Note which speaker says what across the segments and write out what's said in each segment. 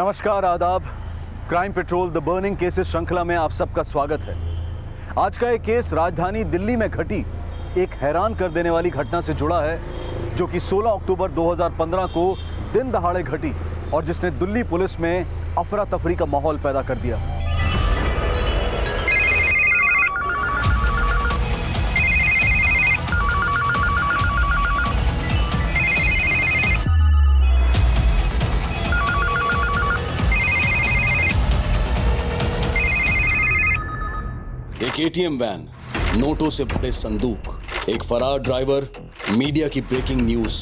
Speaker 1: नमस्कार, आदाब। Crime petrol the burning cases श्रृंखला में आप सबका स्वागत है। आज का एक केस राजधानी दिल्ली में घटी एक हैरान कर देने वाली घटना से जुड़ा है, जो कि 16 अक्टूबर 2015 को दिन दहाड़े घटी और जिसने दिल्ली पुलिस में अफरा तफरी का माहौल पैदा कर दिया।
Speaker 2: एक एटीएम वैन, नोटों से भरे संदूक, एक फरार ड्राइवर, मीडिया की ब्रेकिंग न्यूज।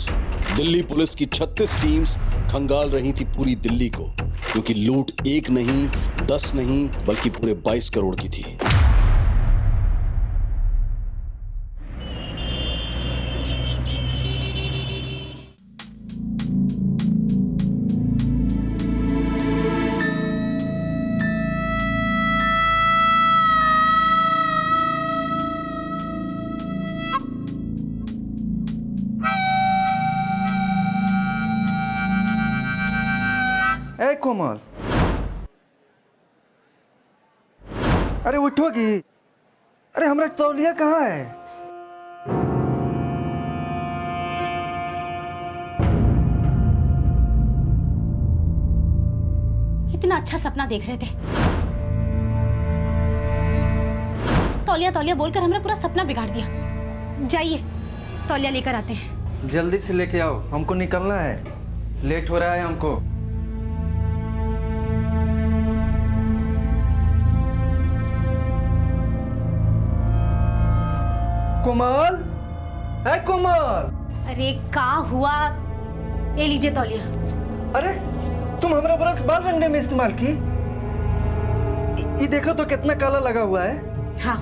Speaker 2: दिल्ली पुलिस की 36 टीम्स खंगाल रही थी पूरी दिल्ली को, क्योंकि लूट एक नहीं, 10 नहीं, बल्कि पूरे 22 करोड़ की थी।
Speaker 3: ए कोमल, अरे उठोगी? अरे हमारा तौलिया कहाँ है?
Speaker 4: इतना अच्छा सपना देख रहे थे, तौलिया तौलिया बोलकर हमने पूरा सपना बिगाड़ दिया। जाइए तौलिया लेकर आते हैं।
Speaker 3: जल्दी से लेके आओ, हमको निकलना है, लेट हो रहा है हमको। कोमल, है कोमल।
Speaker 4: अरे का हुआ? ये लीजिए तौलिया।
Speaker 3: अरे तुम हमारा ब्रश बाल रंगने में इस्तेमाल की? ये देखो तो कितना काला लगा हुआ है।
Speaker 4: हाँ,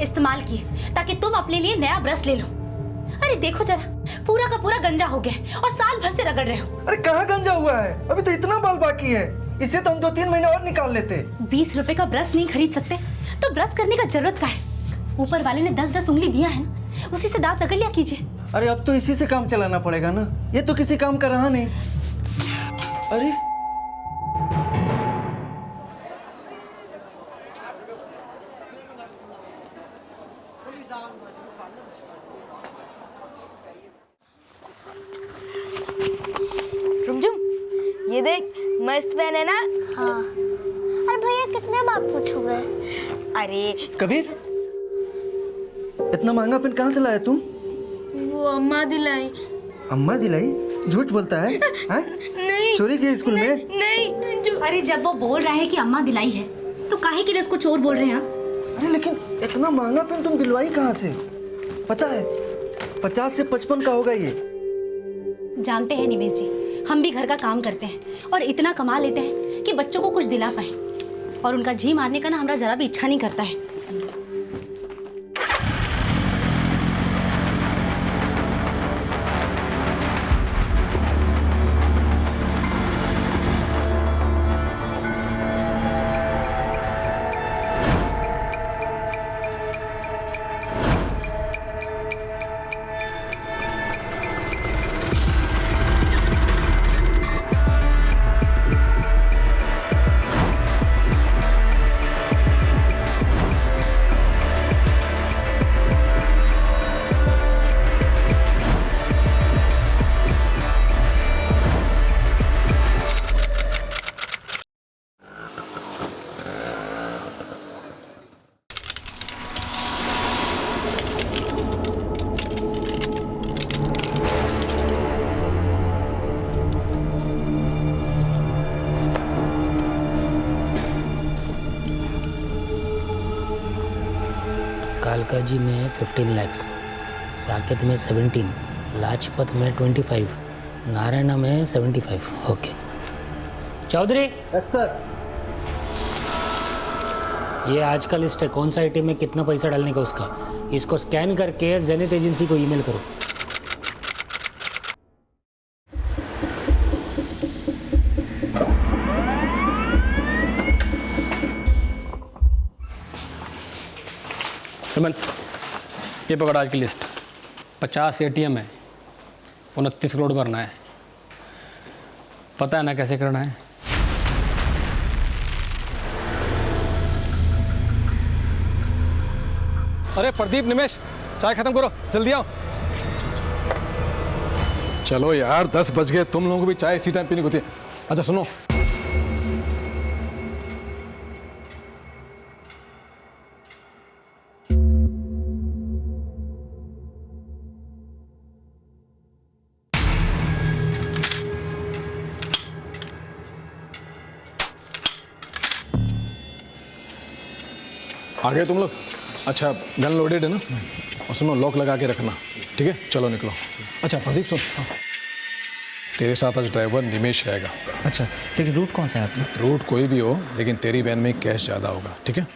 Speaker 4: इस्तेमाल किए ताकि तुम अपने लिए नया ब्रश ले लो। अरे देखो जरा, पूरा का पूरा गंजा हो गया और साल भर से रगड़ रहे हो।
Speaker 3: अरे कहाँ गंजा हुआ है? अभी तो इतना बाल बाकी है, इससे तो हम 2-3 महीने और निकाल लेते।
Speaker 4: 20 रुपए का ब्रश नहीं खरीद सकते तो ब्रश करने का जरूरत क्या है? ऊपर वाले ने 10-10 उंगली दिया है ना, उसी से दांत रगड़ लिया कीजिए।
Speaker 3: अरे अब तो इसी से काम चलाना पड़ेगा ना, ये तो किसी काम का रहा नहीं। अरे
Speaker 5: रुमझुम, ये देख, मस्त पेन है ना?
Speaker 6: हाँ। अरे भैया कितने बार पूछोगे?
Speaker 5: अरे
Speaker 3: कबीर, इतना महंगा पेन कहाँ से लाया तुम?
Speaker 5: वो अम्मा दिलाई।
Speaker 3: अम्मा दिलाई? झूठ बोलता है? हाँ?
Speaker 5: नहीं,
Speaker 3: चोरी की स्कूल में?
Speaker 5: नहीं जो
Speaker 4: अरे जब वो बोल रहा है कि अम्मा दिलाई है तो काहे के लिए उसको चोर बोल रहे हैं आप?
Speaker 3: अरे लेकिन इतना महंगा पेन तुम दिलवाई कहाँ से? पता है 50 से 55 का होगा ये।
Speaker 4: जानते हैं निवेश जी, हम भी घर का काम करते हैं और इतना कमा लेते हैं कि बच्चों को कुछ दिला पाए, और उनका जी मारने का ना हमारा जरा भी इच्छा नहीं करता है।
Speaker 7: कालकाजी में 15 लाख, साकेत में 17, लाजपत में 25, नारायणा में 75। ओके चौधरी।
Speaker 3: Yes sir.
Speaker 7: ये आज का लिस्ट है, कौन सा आइटम में कितना पैसा डालने का उसका। इसको स्कैन करके जेनिथ एजेंसी को ईमेल करो।
Speaker 8: सुमन, ये पकड़ आज की लिस्ट। 50 ATM है, 29 करोड़ भरना है। पता है ना कैसे करना है? अरे प्रदीप, निमेश, चाय खत्म करो, जल्दी आओ। चलो यार, 10 बज गए, तुम लोगों को भी चाय इसी टाइम पीनी होती है। अच्छा सुनो, आ गए तुम लोग? अच्छा, गन लोडेड है ना? और सुनो, लॉक लगा के रखना, ठीक है? चलो निकलो। अच्छा प्रदीप सुन, तेरे साथ आज ड्राइवर निमेश रहेगा।
Speaker 7: अच्छा ठीक है, रूट कौन सा है आपने?
Speaker 8: रूट कोई भी हो, लेकिन तेरी वैन में कैश ज़्यादा होगा, ठीक है?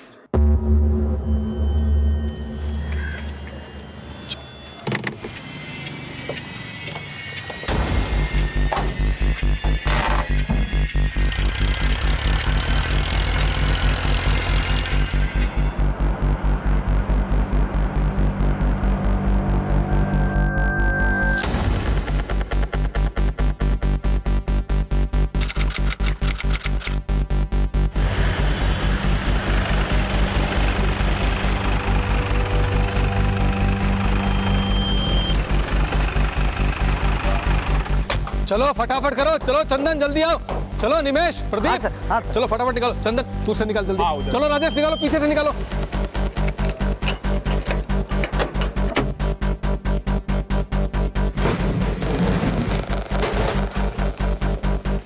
Speaker 8: चलो फटाफट करो, चलो चंदन जल्दी आओ, चलो निमेश, प्रदीप, चलो फटाफट निकालो। चंदन तू से निकाल जल्दी, चलो राजेश निकालो, पीछे से निकालो।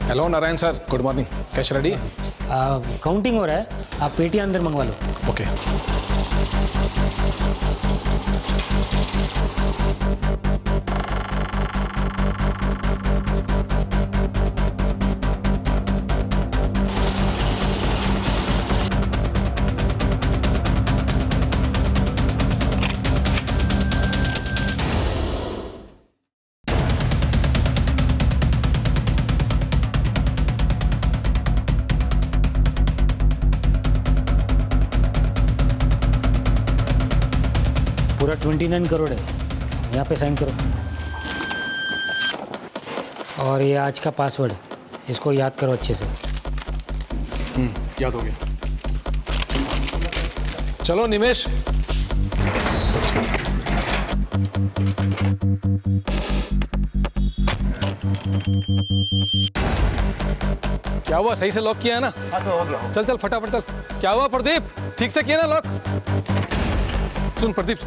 Speaker 8: Hello Narayan sir, good morning. Cash ready है?
Speaker 7: काउंटिंग हो रहा है, आप पेटी अंदर मंगवा लो।
Speaker 8: ओके।
Speaker 7: पूरा 29 करोड़ है, यहाँ पे साइन करो। और ये आज का पासवर्ड, इसको याद करो अच्छे से।
Speaker 8: याद हो गया। चलो निमेश। क्या हुआ, सही से लॉक किया है ना? हाँ सर, हो गया। चल चल फटाफट चल। क्या हुआ प्रदीप, ठीक से किया ना लॉक? सुन प्रदीप,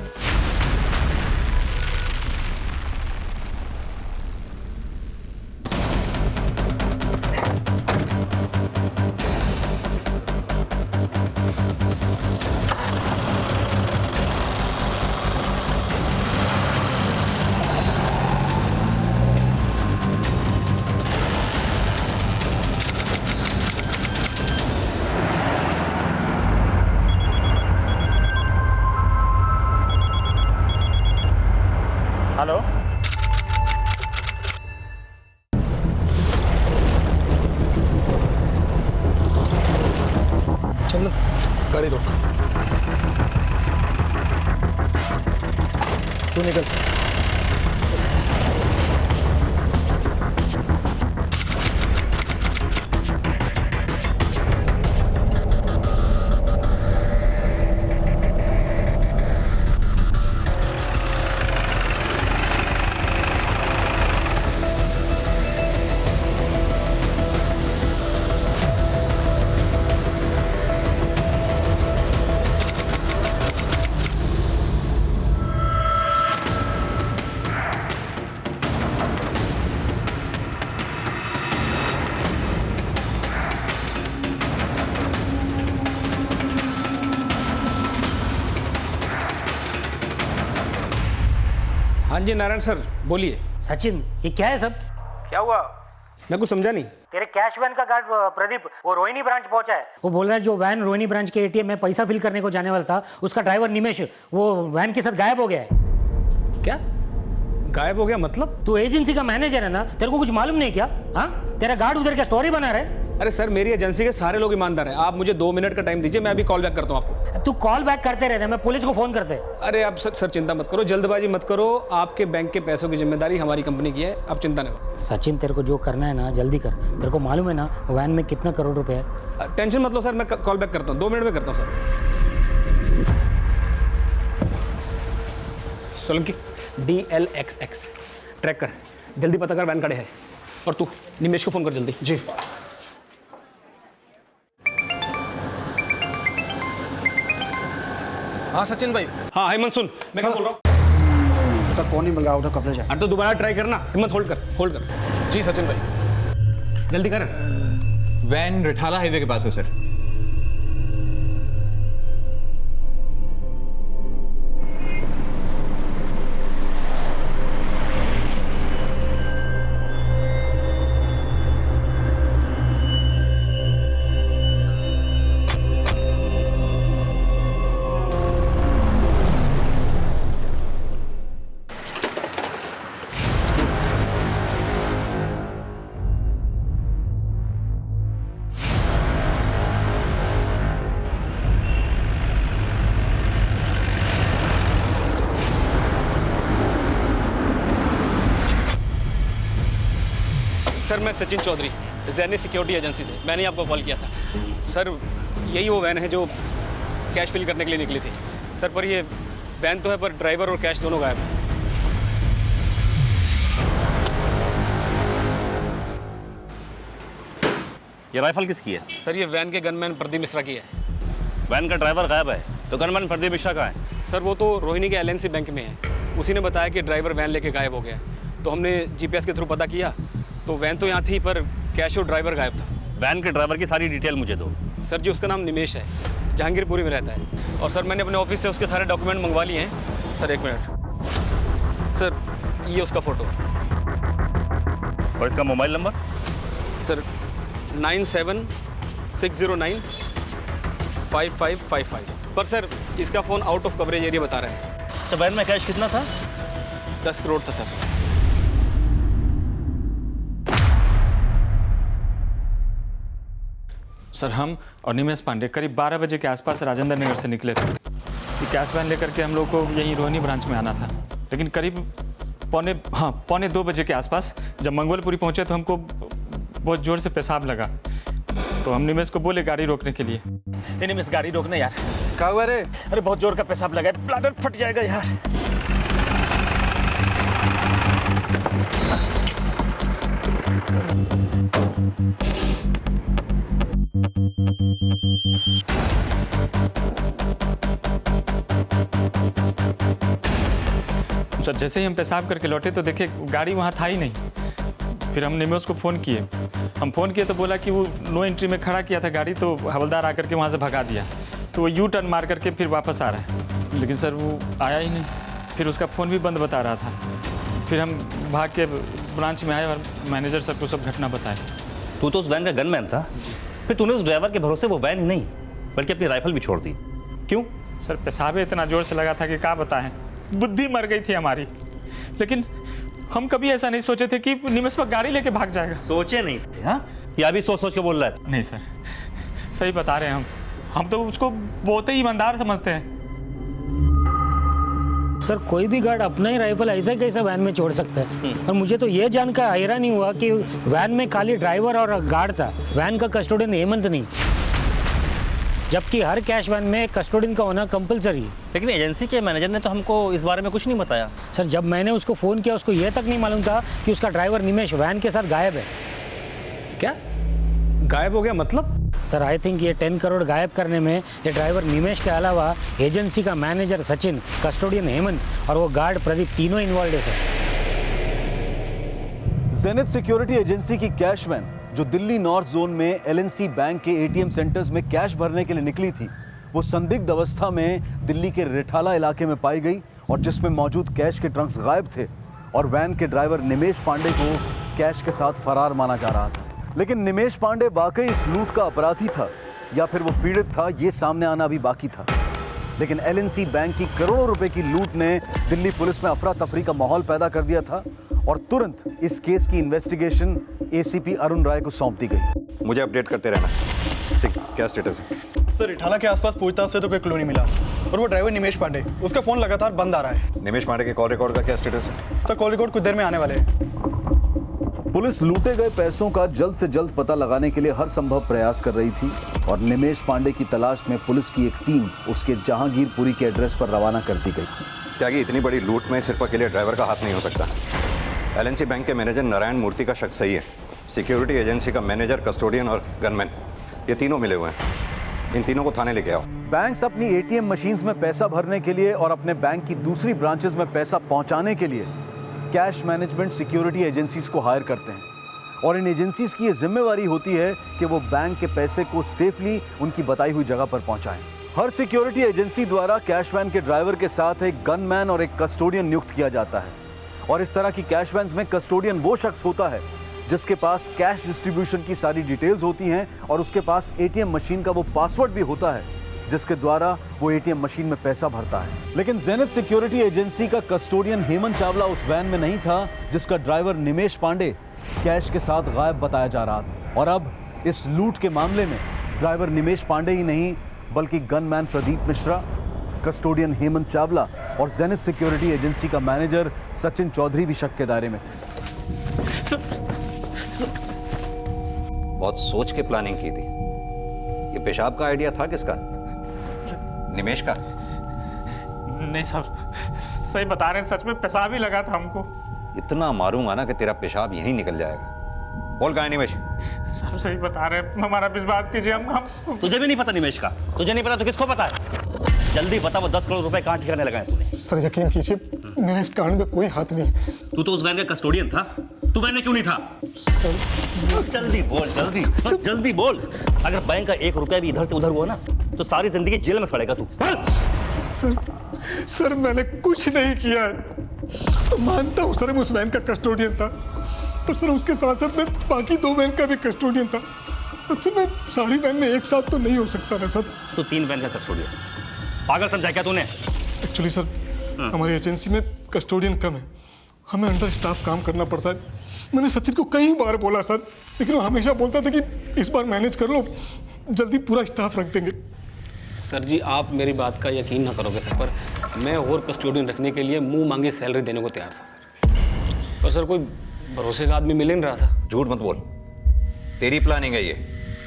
Speaker 7: हेलो,
Speaker 8: चंदन गाड़ी रोक, तू निकल।
Speaker 9: हाँ जी नारायण सर, बोलिए।
Speaker 7: सचिन ये क्या है सब?
Speaker 9: क्या हुआ, मैं कुछ समझा नहीं।
Speaker 7: तेरे कैश वैन का गार्ड प्रदीप वो रोहिणी ब्रांच पहुंचा है। वो बोल रहा है जो वैन रोहिणी ब्रांच के एटीएम में पैसा फिल करने को जाने वाला था, उसका ड्राइवर निमेश वो वैन के साथ गायब हो गया है।
Speaker 9: क्या गायब हो गया मतलब?
Speaker 7: तू एजेंसी का मैनेजर है ना, तेरे को कुछ मालूम नहीं क्या? हाँ, तेरा गार्ड उधर क्या स्टोरी बना रहा है?
Speaker 9: अरे सर, मेरी एजेंसी के सारे लोग ईमानदार हैं। आप मुझे 2 मिनट का टाइम दीजिए, मैं अभी कॉल बैक करता हूँ आपको।
Speaker 7: तू कॉल बैक करते रहना, मैं पुलिस को फोन करते।
Speaker 9: अरे आप सर चिंता मत करो, जल्दबाजी मत करो। आपके बैंक के पैसों की जिम्मेदारी हमारी कंपनी की है, आप चिंता नहीं करो।
Speaker 7: सचिन तेरे को जो करना है ना जल्दी कर, तेरे को मालूम है ना वैन में कितना करोड़ रुपए है।
Speaker 9: टेंशन मत लो सर, मैं कॉल बैक करता हूँ, 2 मिनट में करता हूँ सर। सोलंकी DLXX ट्रैक कर, जल्दी पता कर वैन खड़े है। और तू निमेश को फ़ोन कर जल्दी।
Speaker 3: जी। हाँ सचिन भाई।
Speaker 9: हाँ हेमंत सुन, मैं क्या बोल रहा हूँ।
Speaker 3: सर फोन नहीं मिल रहा, आउट ऑफ कवरेज है।
Speaker 9: अरे तो दोबारा ट्राई करना। हिम्मत होल्ड कर।
Speaker 3: जी सचिन भाई।
Speaker 9: जल्दी कर।
Speaker 10: वैन रिठाला हाईवे के पास है सर।
Speaker 9: सर मैं सचिन चौधरी, जैनिस सिक्योरिटी एजेंसी से। मैंने आपको कॉल किया था सर। यही वो वैन है जो कैश फिल करने के लिए निकली थी सर, पर ये वैन तो है पर ड्राइवर और कैश दोनों गायब हैं।
Speaker 11: ये राइफल किसकी है?
Speaker 9: सर ये वैन के गनमैन प्रदीप मिश्रा की है।
Speaker 11: वैन का ड्राइवर गायब है तो गनमैन प्रदीप मिश्रा कहाँ है?
Speaker 9: सर वो तो रोहिणी के LNC बैंक में है। उसी ने बताया कि ड्राइवर वैन लेके गायब हो गया, तो हमने GPS के थ्रू पता किया तो वैन तो यहाँ थी पर कैश और ड्राइवर गायब था।
Speaker 11: वैन के ड्राइवर की सारी डिटेल मुझे दो।
Speaker 9: सर जी उसका नाम निमेश है, जहांगीरपुरी में रहता है। और सर मैंने अपने ऑफिस से उसके सारे डॉक्यूमेंट मंगवा लिए हैं। सर एक मिनट सर, ये उसका फ़ोटो।
Speaker 11: और इसका मोबाइल नंबर?
Speaker 9: सर 9760955555। पर सर इसका phone out of coverage area बता रहा है।
Speaker 11: अच्छा वैन में कैश कितना था?
Speaker 9: 10 करोड़ था सर।
Speaker 12: सर हम और निमेश पांडे करीब 12 बजे के आसपास राजेंद्र नगर से निकले थे। ये कैश वैन लेकर के हम लोग को यहीं रोहिणी ब्रांच में आना था, लेकिन करीब पौने 2 बजे के आसपास जब मंगोलपुरी पहुंचे तो हमको बहुत ज़ोर से पेशाब लगा, तो हम निमेश को बोले गाड़ी रोकने के लिए। ये निमेश गाड़ी रोकना यार।
Speaker 3: क्या हुआ रे?
Speaker 12: अरे बहुत जोर का पेशाब लगा है, ब्लैडर फट जाएगा यार। सर जैसे ही हम पेशाब करके लौटे तो देखे गाड़ी वहाँ था ही नहीं। फिर हम निमेश को फ़ोन किए। हम फ़ोन किए तो बोला कि वो नो एंट्री में खड़ा किया था गाड़ी, तो हवलदार आकर के वहाँ से भगा दिया। तो वो यू टर्न मार करके फिर वापस आ रहा है, लेकिन सर वो आया ही नहीं। फिर उसका फ़ोन भी बंद बता रहा था। फिर हम भाग के ब्रांच में आए और मैनेजर सर को सब घटना बताए।
Speaker 11: तू तो उस वैन का गनमैन था, फिर तूने उस ड्राइवर के भरोसे वो वैन ही नहीं बल्कि अपनी राइफल भी छोड़ दी, क्यों?
Speaker 12: सर पेशाब इतना ज़ोर से लगा था कि क्या बताएं, बुद्धि मर गई थी हमारी। लेकिन हम कभी ऐसा नहीं सोचे थे कि निमेश पर गाड़ी लेके भाग जाएगा।
Speaker 11: सोचे नहीं थे? हाँ, या अभी सोच सोच के बोल रहा है?
Speaker 12: नहीं सर, सही बता रहे हैं हम तो उसको बहुत ही ईमानदार समझते हैं।
Speaker 7: सर कोई भी गार्ड अपना ही राइफल ऐसा कैसा वैन में छोड़ सकता है? और मुझे तो ये जानकर हैरानी हुआ कि वैन में खाली ड्राइवर और गार्ड था, वैन का कस्टोडियन हेमंत नहीं, जबकि हर कैश वैन में कस्टोडियन का होना कंपलसरी है।
Speaker 11: लेकिन एजेंसी के मैनेजर ने तो हमको इस बारे में कुछ नहीं बताया।
Speaker 7: सर जब मैंने उसको फ़ोन किया उसको ये तक नहीं मालूम था कि उसका ड्राइवर निमेश वैन के साथ गायब है।
Speaker 9: क्या गायब हो गया मतलब?
Speaker 7: सर आई थिंक ये 10 करोड़ गायब करने में ये ड्राइवर निमेश के अलावा एजेंसी का मैनेजर सचिन, कस्टोडियन हेमंत और वो गार्ड प्रदीप तीनों इन्वॉल्व है सर।
Speaker 1: जेनिथ सिक्योरिटी एजेंसी की कैश वैन जो दिल्ली नॉर्थ जोन में LNC बैंक के ATM सेंटर्स में कैश भरने के लिए निकली थी, वो संदिग्ध अवस्था में दिल्ली के रिठाला इलाके में पाई गई और जिसमें मौजूद कैश के ट्रंक्स गायब थे और वैन के ड्राइवर निमेश पांडे को कैश के साथ फरार माना जा रहा था। लेकिन निमेश पांडे वाकई इस लूट का अपराधी था या फिर वो पीड़ित था, ये सामने आना भी बाकी था। लेकिन LNC बैंक की करोड़ों रुपए की लूट ने दिल्ली पुलिस में अफरा तफरी का माहौल पैदा कर दिया था और तुरंत इस केस की इन्वेस्टिगेशन ACP अरुण राय को सौंप दी गई।
Speaker 13: मुझे अपडेट करते रहना। क्या स्टेटस है?
Speaker 3: सर रिठाला के आसपास पूछताछ से तो कोई क्लू नहीं मिला और वो ड्राइवर निमेश पांडे, उसका फोन लगातार बंद आ रहा है।
Speaker 13: निमेश पांडे के कॉल रिकॉर्ड का क्या स्टेटस है?
Speaker 3: सर कॉल रिकॉर्ड कुछ देर में आने वाले हैं।
Speaker 1: पुलिस लूटे गए पैसों का जल्द से जल्द पता लगाने के लिए हर संभव प्रयास कर रही थी और निमेश पांडे की तलाश में पुलिस की एक टीम उसके जहांगीरपुरी के एड्रेस पर रवाना कर दी गई।
Speaker 13: त्यागी, इतनी बड़ी लूट में सिर्फ अकेले ड्राइवर का हाथ नहीं हो सकता। एलएनसी बैंक के मैनेजर नारायण मूर्ति का शक सही है। सिक्योरिटी एजेंसी का मैनेजर, कस्टोडियन और गनमैन, ये तीनों मिले हुए हैं। इन तीनों को थाने लेके आओ।
Speaker 1: बैंक्स अपनी एटीएम मशीन्स में पैसा भरने के लिए और अपने बैंक की दूसरी ब्रांचेस में पैसा पहुंचाने के लिए कैश मैनेजमेंट सिक्योरिटी एजेंसीज को हायर करते हैं, और इन एजेंसीज की ये जिम्मेवारी होती है कि वो बैंक के पैसे को सेफली उनकी बताई हुई जगह पर पहुंचाएं। हर सिक्योरिटी एजेंसी द्वारा कैश वैन के ड्राइवर के साथ एक गनमैन और एक कस्टोडियन नियुक्त किया जाता है, और इस तरह की कैश वैन्स में कस्टोडियन वो शख्स होता है जिसके पास कैश डिस्ट्रीब्यूशन की सारी डिटेल्स होती हैं, और उसके पास एटीएम मशीन का वो पासवर्ड भी होता है जिसके द्वारा वो एटीएम मशीन में पैसा भरता है। लेकिन जेनिथ सिक्योरिटी एजेंसी का कस्टोडियन हेमंत चावला उस वैन में नहीं था जिसका ड्राइवर निमेश पांडे कैश के साथ गायब बताया जा रहा था। और अब इस लूट के मामले में ड्राइवर निमेश पांडे ही नहीं बल्कि गनमैन प्रदीप मिश्रा, कस्टोडियन हेमंत चावला और जेनिथ सिक्योरिटी एजेंसी का मैनेजर सचिन चौधरी भी शक के दायरे में थे।
Speaker 13: बहुत सोच के प्लानिंग की थी। ये पेशाब का आइडिया था किसका? निमेश का?
Speaker 12: नहीं साहब, सही बता रहे हैं, सच में पेशाब ही लगा था हमको।
Speaker 13: इतना मारूंगा ना कि तेरा पेशाब यहीं निकल जाएगा। बोल कहाँ है निमेश?
Speaker 12: साहब सही बता रहे हैं, हमारा विश्वास कीजिए। हम
Speaker 11: तुझे भी नहीं पता निमेश का? तुझे नहीं पता तो किसको पता है? जल्दी बता, वो 10 करोड़ रुपए कहाँ ठिकाने लगाए तूने?
Speaker 8: सर यकीन कीजिए, मेरा इस कांड में कोई हाथ नहीं है।
Speaker 11: तू तो उस वैन का कस्टोडियन था, तू वैन में क्यों नहीं था?
Speaker 8: सर
Speaker 11: जल्दी बोल, जल्दी बोल। अगर बैंक का 1 रुपया भी इधर से उधर हुआ ना तो सारी जिंदगी जेल में सड़ेगा तू।
Speaker 8: सर मैंने कुछ नहीं किया है। मानता हूँ सर, मैं उस वैन का कस्टोडियन था, पर सर उसके साथ साथ मैं बाकी 2 वैन का भी कस्टोडियन था। अच्छा, मैं सारी वैन में एक साथ तो नहीं हो सकता ना सर।
Speaker 11: तो 3 वैन का कस्टोडियन, पागल समझा क्या तूने?
Speaker 8: एक्चुअली सर, हमारी एजेंसी में कस्टोडियन कम है, हमें अंडर स्टाफ काम करना पड़ता है। मैंने सचिन को कई बार बोला सर, लेकिन वो हमेशा बोलता था कि इस बार मैनेज कर लो, जल्दी पूरा स्टाफ रख देंगे।
Speaker 9: सर जी, आप मेरी बात का यकीन ना करोगे सर, पर मैं और कस्टोडियन रखने के लिए मुंह मांगी सैलरी देने को तैयार था सर, पर सर कोई भरोसे का आदमी मिल नहीं रहा था।
Speaker 13: झूठ मत बोल, तेरी प्लानिंग है ये,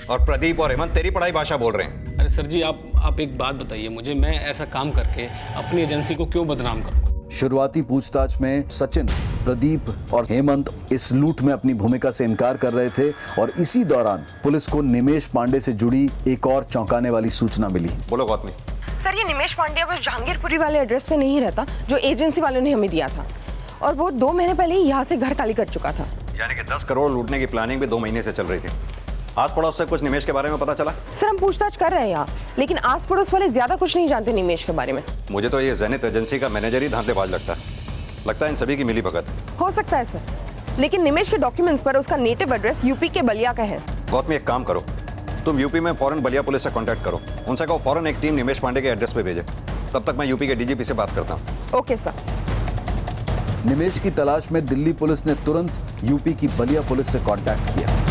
Speaker 13: और प्रदीप और हेमंत तेरी पढ़ाई भाषा बोल रहे हैं।
Speaker 9: अरे सर जी, आप एक बात बताइए मुझे, मैं ऐसा काम करके अपनी एजेंसी को क्यों बदनाम करूँ?
Speaker 1: शुरुआती पूछताछ में सचिन, प्रदीप और हेमंत इस लूट में अपनी भूमिका से इनकार कर रहे थे, और इसी दौरान पुलिस को निमेश पांडे से जुड़ी एक और चौंकाने वाली सूचना मिली।
Speaker 13: बोलो गौतमी।
Speaker 14: सर, ये निमेश पांडे बस जहांगीरपुरी वाले एड्रेस पे नहीं रहता जो एजेंसी वालों ने हमें दिया था, और वो 2 महीने पहले ही यहाँ से घर खाली कर चुका था।
Speaker 13: यानी कि 10 करोड़ लूटने की प्लानिंग भी 2 महीने से चल रही थी। आस पड़ोस से कुछ निमेश के बारे में पता चला?
Speaker 14: सर, हम पूछताछ कर रहे हैं यहाँ, लेकिन आस पड़ोस वाले ज्यादा कुछ नहीं जानते निमेश के बारे में।
Speaker 13: मुझे तो ये जेनिथ एजेंसी का मैनेजर ही धांधलेबाज लगता है इन सभी की मिली भगत।
Speaker 14: हो सकता है सर, लेकिन निमेश के डॉक्यूमेंट्स पर उसका नेटिव एड्रेस यूपी के बलिया का है।
Speaker 13: गौतमी, एक काम करो, तुम यूपी में फौरन बलिया पुलिस से कांटेक्ट करो, उनसे कहो फौरन एक टीम निमेश पांडे के एड्रेस पे भेजे। तब तक मैं यूपी के डीजीपी से बात करता हूँ।
Speaker 14: Okay sir.
Speaker 1: निमेश की तलाश में दिल्ली पुलिस ने तुरंत यूपी की बलिया पुलिस से कांटेक्ट किया।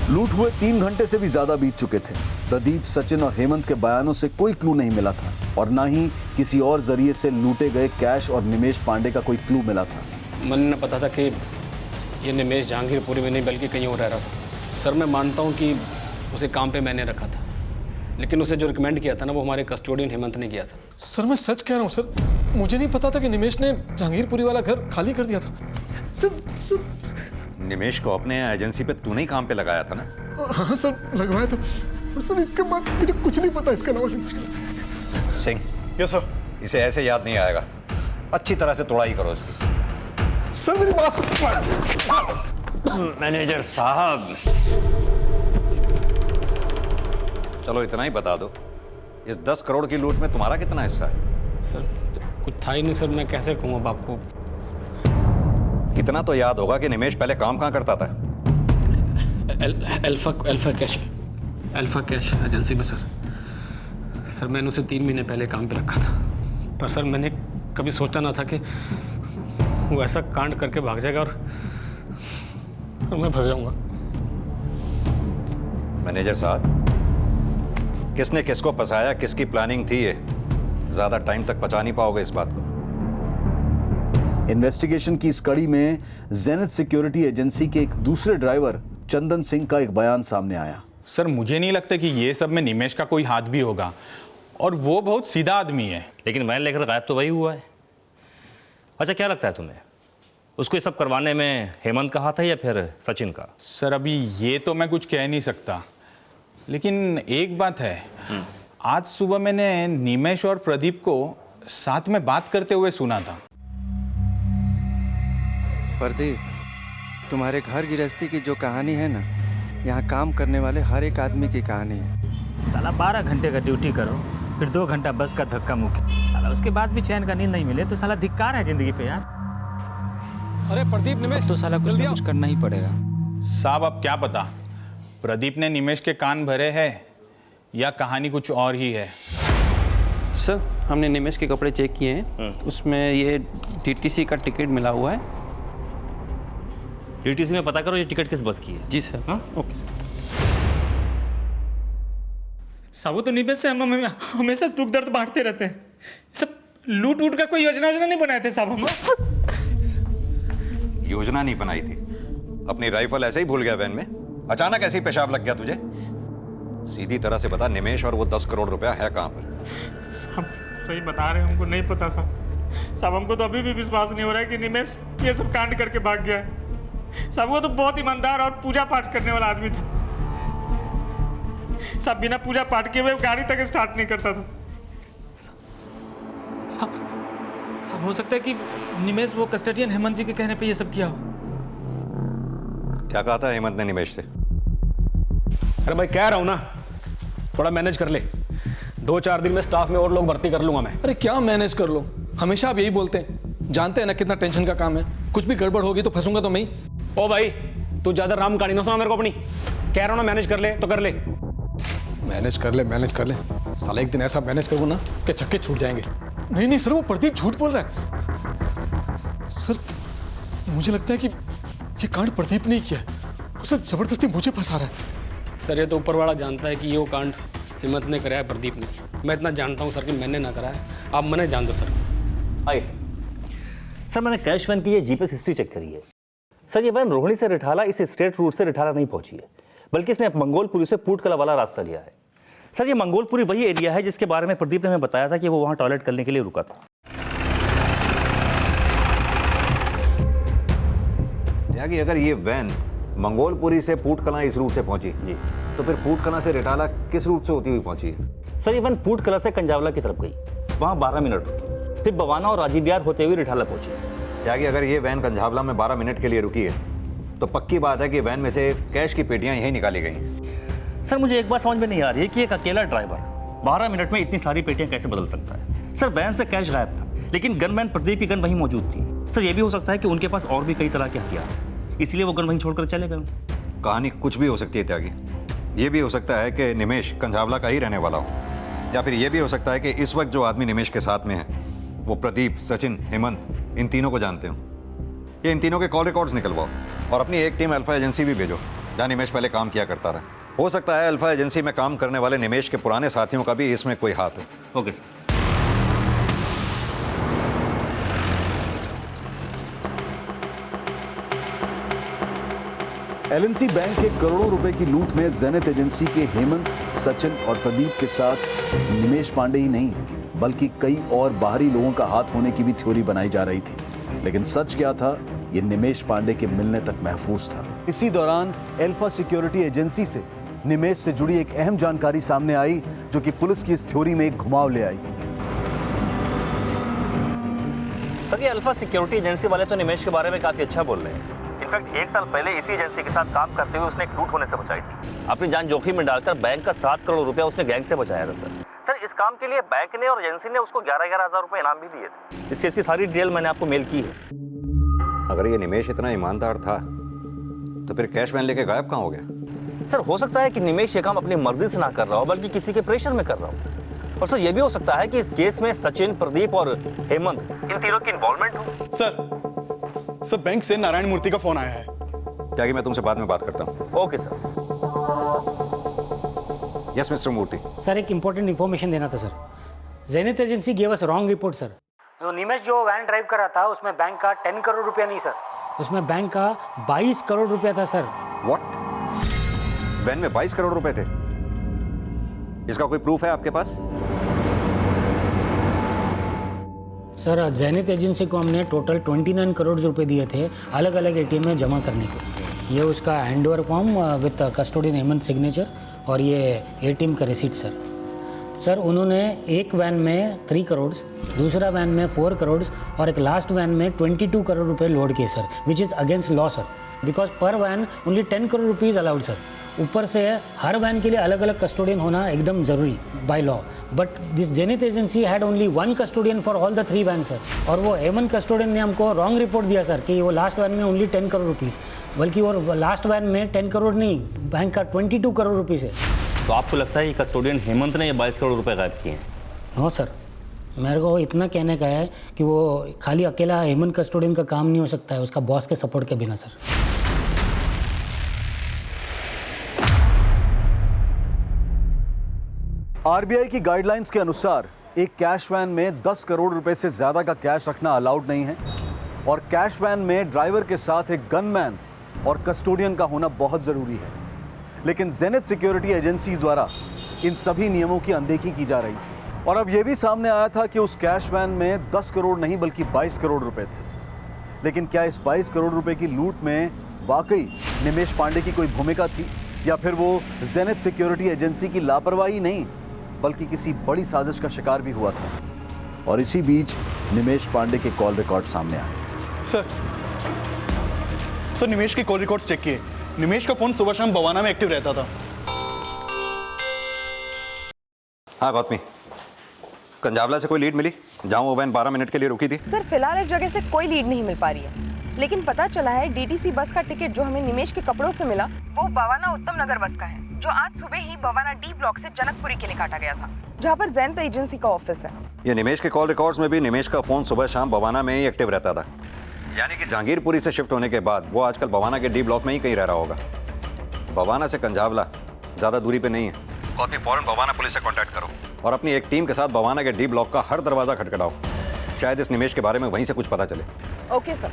Speaker 1: लूट हुए 3 घंटे से भी ज्यादा बीत चुके थे। प्रदीप, सचिन और हेमंत के बयानों से कोई क्लू नहीं मिला था, और ना ही किसी और जरिए से लूटे गए कैश और निमेश पांडे का कोई क्लू मिला था।
Speaker 9: मन ने पता था कि ये निमेश जहांगीरपुरी में नहीं बल्कि कहीं और रह रहा था। सर, मैं मानता हूँ कि उसे काम पे मैंने रखा था, लेकिन उसे जो रिकमेंड किया था ना, वो हमारे कस्टोडियन हेमंत ने किया था।
Speaker 8: सर, मैं सच कह रहा हूँ सर, मुझे नहीं पता था कि निमेश ने जहांगीरपुरी वाला घर खाली कर दिया था। सर,
Speaker 13: निमेश को अपने एजेंसी पे तूने ही काम पे लगाया था ना?
Speaker 8: हाँ सर, लगवाया था। सर, इसके बाद मुझे कुछ नहीं पता इसके अलावा।
Speaker 13: सिंह।
Speaker 8: Yes sir.
Speaker 13: इसे ऐसे याद नहीं आएगा, अच्छी तरह से तोड़ाई करो इसकी।
Speaker 8: सर, मेरी बात।
Speaker 13: मैनेजर साहब, चलो इतना ही बता दो, इस 10 करोड़ की लूट में तुम्हारा कितना हिस्सा है?
Speaker 9: सर, कुछ था ही नहीं सर, मैं कैसे कहूँ अब आपको।
Speaker 13: इतना तो याद होगा कि निमेश पहले काम कहाँ करता था?
Speaker 9: अल्फा कैश एजेंसी में सर। सर, मैंने उसे 3 महीने पहले काम पे रखा था, पर सर मैंने कभी सोचा ना था कि वो ऐसा कांड करके भाग जाएगा और मैं फंस जाऊंगा।
Speaker 13: मैनेजर साहब, किसने किसको फंसाया, किसकी प्लानिंग थी, ये ज्यादा टाइम तक पचा नहीं पाओगे इस बात को।
Speaker 1: इन्वेस्टिगेशन की इस कड़ी में जेनिथ सिक्योरिटी एजेंसी के एक दूसरे ड्राइवर चंदन सिंह का एक बयान सामने आया।
Speaker 10: सर मुझे नहीं लगता कि ये सब में निमेश का कोई हाथ भी होगा, और वो बहुत सीधा आदमी है।
Speaker 11: लेकिन वैन लेकर गायब तो वही हुआ है। अच्छा, क्या लगता है तुम्हें, उसको ये सब करवाने में हेमंत का हाथ है या फिर सचिन का?
Speaker 10: सर अभी ये तो मैं कुछ कह नहीं सकता, लेकिन एक बात है, आज सुबह मैंने निमेश और प्रदीप को साथ में बात करते हुए सुना था।
Speaker 3: प्रदीप, तुम्हारे घर गृहस्थी की जो कहानी है ना, यहाँ काम करने वाले हर एक आदमी की कहानी है।
Speaker 12: साला 12 घंटे का ड्यूटी करो, फिर 2 घंटा बस का धक्का मुक्की, साला उसके बाद भी चैन का नींद नहीं मिले तो साला धिक्कार है जिंदगी पे यार।
Speaker 3: अरे प्रदीप, निमेश
Speaker 12: तो साला कुछ ना कुछ करना ही पड़ेगा।
Speaker 10: साहब अब क्या पता, प्रदीप ने निमेश के कान भरे हैं या कहानी कुछ और ही है।
Speaker 3: सर, हमने निमेश के कपड़े चेक किए हैं, उसमें ये टीटीसी का टिकट मिला हुआ है।
Speaker 11: टीटीसी में पता करो ये टिकट किस बस की है।
Speaker 3: जी सर।
Speaker 11: हाँ
Speaker 3: ओके सर।
Speaker 12: साबू तो निमेश से हम हमेशा दुख दर्द बांटते रहते हैं। सब लूट वूट का कोई योजना नहीं बनाए थे साहब हम।
Speaker 13: योजना नहीं बनाई थी, अपनी राइफल ऐसे ही भूल गया वैन में? अचानक ऐसे ही पेशाब लग गया तुझे? सीधी तरह से बता, निमेश और वो 10 करोड़ रुपया है कहाँ पर?
Speaker 12: साहब सही बता रहे हैं, हमको नहीं पता साहब। हमको तो अभी भी विश्वास नहीं हो रहा है कि निमेश ये सब कांड करके भाग गया है। साहब वो तो बहुत ईमानदार और पूजा पाठ करने वाला आदमी था साहब, बिना पूजा पाठ किए हुए गाड़ी तक स्टार्ट नहीं करता था साहब। हो सकता है कि निमेश वो कस्टडियन हेमंत जी के कहने पे ये सब किया हो।
Speaker 13: क्या कहा था हेमंत ने निमेश से?
Speaker 9: अरे भाई कह रहा हूँ ना, थोड़ा मैनेज कर ले, 2-4 दिन में स्टाफ में और लोग भर्ती कर लूंगा मैं।
Speaker 3: अरे क्या मैनेज कर लो, हमेशा आप यही बोलते हैं, जानते हैं ना कितना टेंशन का काम है। कुछ भी गड़बड़ होगी तो फंसूंगा तो मैं ही।
Speaker 9: ओ भाई तू ज्यादा राम कहानी ना सुना मेरे को अपनी, कह रहा हूँ ना मैनेज कर ले तो कर ले।
Speaker 3: मैनेज कर ले, साला एक दिन ऐसा मैनेज करूँ ना कि छक्के छूट जाएंगे।
Speaker 8: नहीं नहीं सर, वो प्रदीप झूठ बोल रहा है। सर मुझे लगता है कि ये कांड प्रदीप ने ही किया है, उसे जबरदस्ती मुझे फंसा रहा है।
Speaker 9: सर ये तो ऊपर वाला जानता है कि ये वो कांड हेमंत ने कराया, प्रदीप ने। मैं इतना जानता हूँ सर कि मैंने ना कराया, आप मैंने जान दो सर।
Speaker 11: आइए सर, मैंने कैश वैन की ये जीपीएस हिस्ट्री चेक करी है सर। ये वैन रोहिणी से रिठाला इस स्ट्रेट रूट से रिठाला नहीं पहुंची है, बल्कि इसने मंगोलपुरी से पूटकला वाला रास्ता लिया है। सर ये मंगोलपुरी वही एरिया है जिसके बारे में प्रदीप ने हमें बताया था कि वो वहां टॉयलेट करने के लिए रुका था।
Speaker 13: त्यागी, अगर ये वैन मंगोलपुरी से पूटकला इस रूट से पहुंची जी, तो फिर पूटकला से रिठाला किस रूट से होती हुई पहुंची है?
Speaker 11: सर ये वैन पूटकला से कंजावला की तरफ गई, वहां 12 मिनट रुकी, फिर बवाना और राजीव विहार होते हुए रिठाला पहुंची।
Speaker 13: त्यागी, अगर ये वैन कंझावला में 12 मिनट के लिए रुकी है तो पक्की बात है कि वैन में से कैश की पेटियां यहीं निकाली गई।
Speaker 11: सर मुझे एक बात समझ में नहीं आ रही है कि एक अकेला ड्राइवर 12 मिनट में इतनी सारी पेटियां कैसे बदल सकता है? सर वैन से कैश गायब था, लेकिन गनमैन प्रदीप की गन वहीं मौजूद थी। सर ये भी हो सकता है कि उनके पास और भी कई तरह के हथियार, इसलिए वो गन वहीं छोड़कर चले गए।
Speaker 13: कहानी कुछ भी हो सकती है त्यागी। ये भी हो सकता है कि निमेश कंझावला का ही रहने वाला हो, या फिर ये भी हो सकता है कि इस वक्त जो आदमी निमेश के साथ में है वो प्रदीप, सचिन, हेमंत, इन तीनों को जानते हो। ये इन तीनों के कॉल रिकॉर्ड्स निकलवाओ और अपनी एक टीम अल्फा एजेंसी भी भेजो, जहाँ निमेश पहले काम किया करता रहा। हो सकता है अल्फा एजेंसी में काम करने वाले निमेश के पुराने साथियों का भी इसमें कोई हाथ हो।
Speaker 11: Okay sir.
Speaker 1: एलएनसी बैंक के करोड़ों रुपए की लूट में जेनेट एजेंसी के हेमंत, सचिन और प्रदीप के साथ निमेश पांडे ही नहीं बल्कि कई और बाहरी लोगों का हाथ होने की भी थ्योरी बनाई जा रही थी। लेकिन सच क्या था, ये निमेश पांडे के मिलने तक महफूज था। इसी दौरान अल्फा सिक्योरिटी एजेंसी से निमेश से जुड़ी एक अहम जानकारी सामने आई जो कि पुलिस की इस थ्योरी में एक घुमाव ले आई।
Speaker 11: सर ये अल्फा सिक्योरिटी एजेंसी वाले तो निमेश के बारे में काफी अच्छा बोल रहे हैं। इनफैक्ट 1 साल पहले इसी एजेंसी के साथ काम करते हुए उसने एक लूट होने से बचाई थी। अपनी जान जोखिम में डालकर बैंक का 7 करोड़ रुपया उसने गैंग से बचाया था सर। इस काम के लिए बैंक ने और एजेंसी ने उसको 11-11 हज़ार रुपए इनाम भी दिए थे। इस केस की सारी डिटेल मैंने आपको मेल की है।
Speaker 13: अगर ये निमेश इतना ईमानदार था तो फिर कैश वैन लेके गायब कहाँ हो गया?
Speaker 11: सर हो सकता है कि निमेश ये काम अपनी मर्जी से ना कर रहा हो बल्कि किसी के प्रेशर में कर रहा हो। और सर ये भी हो सकता है कि इस केस में सचिन, प्रदीप और हेमंत इन तीनों की इन्वॉल्वमेंट हो।
Speaker 15: सर बैंक से नारायण मूर्ति का फोन आया है।
Speaker 13: त्यागी, मैं तुमसे बाद में बात करता हूँ।
Speaker 11: Okay sir.
Speaker 13: यस मिस्टर मूर्ति।
Speaker 7: सर एक इंपॉर्टेंट इन्फॉर्मेशन देना था sir. Janet agency gave us wrong report sir. जो निमेश जो वैन ड्राइव कर रहा था उसमें बैंक का 10 करोड़ रुपया नहीं सर, उसमें बैंक का 22 करोड़ रुपया था सर।
Speaker 13: व्हाट? वैन में 22 करोड़ रुपए थे। इसका कोई प्रूफ है आपके पास?
Speaker 7: सर जेनिथ एजेंसी को हमने टोटल 29 करोड़ रुपए दिए थे अलग अलग एटीएम में जमा करने को। ये उसका handover form with custodian Hemant signature और ये एटीएम का रिसीट सर। सर उन्होंने एक वैन में 3 करोड़, दूसरा वैन में 4 करोड़ और एक लास्ट वैन में 22 करोड़ रुपए लोड किए sir, which is against law sir, because per van only 10 crore rupees allowed sir. ऊपर से हर वैन के लिए अलग अलग कस्टोडियन होना एकदम ज़रूरी by law, but this zenith agency had only 1 custodian for all the 3 van sir. और वो हेमंत कस्टोडियन ने हमको रॉन्ग रिपोर्ट दिया सर कि वो लास्ट वैन में ओनली 10 करोड़ रुपीज़, बल्कि वो लास्ट वैन में 10 करोड़ नहीं, बैंक का 22 करोड़ रुपीज़ है।
Speaker 11: तो आपको लगता है कि कस्टोडियन हेमंत ने ये 22 करोड़ रुपए गायब किए हैं?
Speaker 7: नो सर, मेरे को इतना कहने का है कि वो खाली अकेला हेमंत कस्टोडियन का काम नहीं हो सकता है उसका बॉस के सपोर्ट के बिना सर।
Speaker 1: आरबीआई की गाइडलाइंस के अनुसार एक कैश वैन में 10 करोड़ रुपए से ज्यादा का कैश रखना अलाउड नहीं है और कैश वैन में ड्राइवर के साथ एक गनमैन और कस्टोडियन का होना बहुत जरूरी है। लेकिन जेनिथ सिक्योरिटी एजेंसी द्वारा इन सभी नियमों की अनदेखी की जा रही थी और अब यह भी सामने आया था कि उस कैश वैन में 10 करोड़ नहीं बल्कि 22 करोड़ रुपए थे। लेकिन क्या इस 22 करोड़ रुपए की लूट में वाकई निमेश पांडे की कोई भूमिका थी या फिर वो जेनिथ सिक्योरिटी एजेंसी की लापरवाही नहीं बल्कि किसी बड़ी साजिश का शिकार भी हुआ था? और इसी बीच निमेश पांडे के कॉल रिकॉर्ड सामने आए।
Speaker 15: सर निमेश के कॉल रिकॉर्ड्स चेक किए। निमेश का फोन सुबह शाम बवाना में एक्टिव रहता था।
Speaker 13: हाँ गौतमी, कंजावला से कोई लीड मिली जहां वो वैन 12 मिनट के लिए रुकी थी?
Speaker 14: सर फिलहाल इस जगह से कोई लीड नहीं मिल पा रही है, लेकिन पता चला है डीटीसी बस का टिकट जो हमें निमेश के कपड़ों से मिला वो बवाना उत्तम नगर बस का है, जो आज सुबह ही बवाना डी ब्लॉक से जनकपुरी के लिए काटा गया था, जहाँ पर जेनिथ एजेंसी का ऑफिस है।
Speaker 13: ये निमेश के कॉल रिकॉर्ड्स में भी निमेश का फोन सुबह शाम बवाना में ही एक्टिव रहता था, यानी कि जहांगीरपुरी से शिफ्ट होने के बाद वो आजकल बवाना के डी ब्लॉक में ही कहीं रह रहा होगा। बवाना से कंजावला ज्यादा दूरी पे नहीं है। गौतमी फौरन बवाना पुलिस से कांटेक्ट करो और अपनी एक टीम के साथ बवाना के डी ब्लॉक का हर दरवाजा खटखटाओ, शायद इस निमेश के बारे में वहीं से कुछ पता चले।
Speaker 14: Okay sir.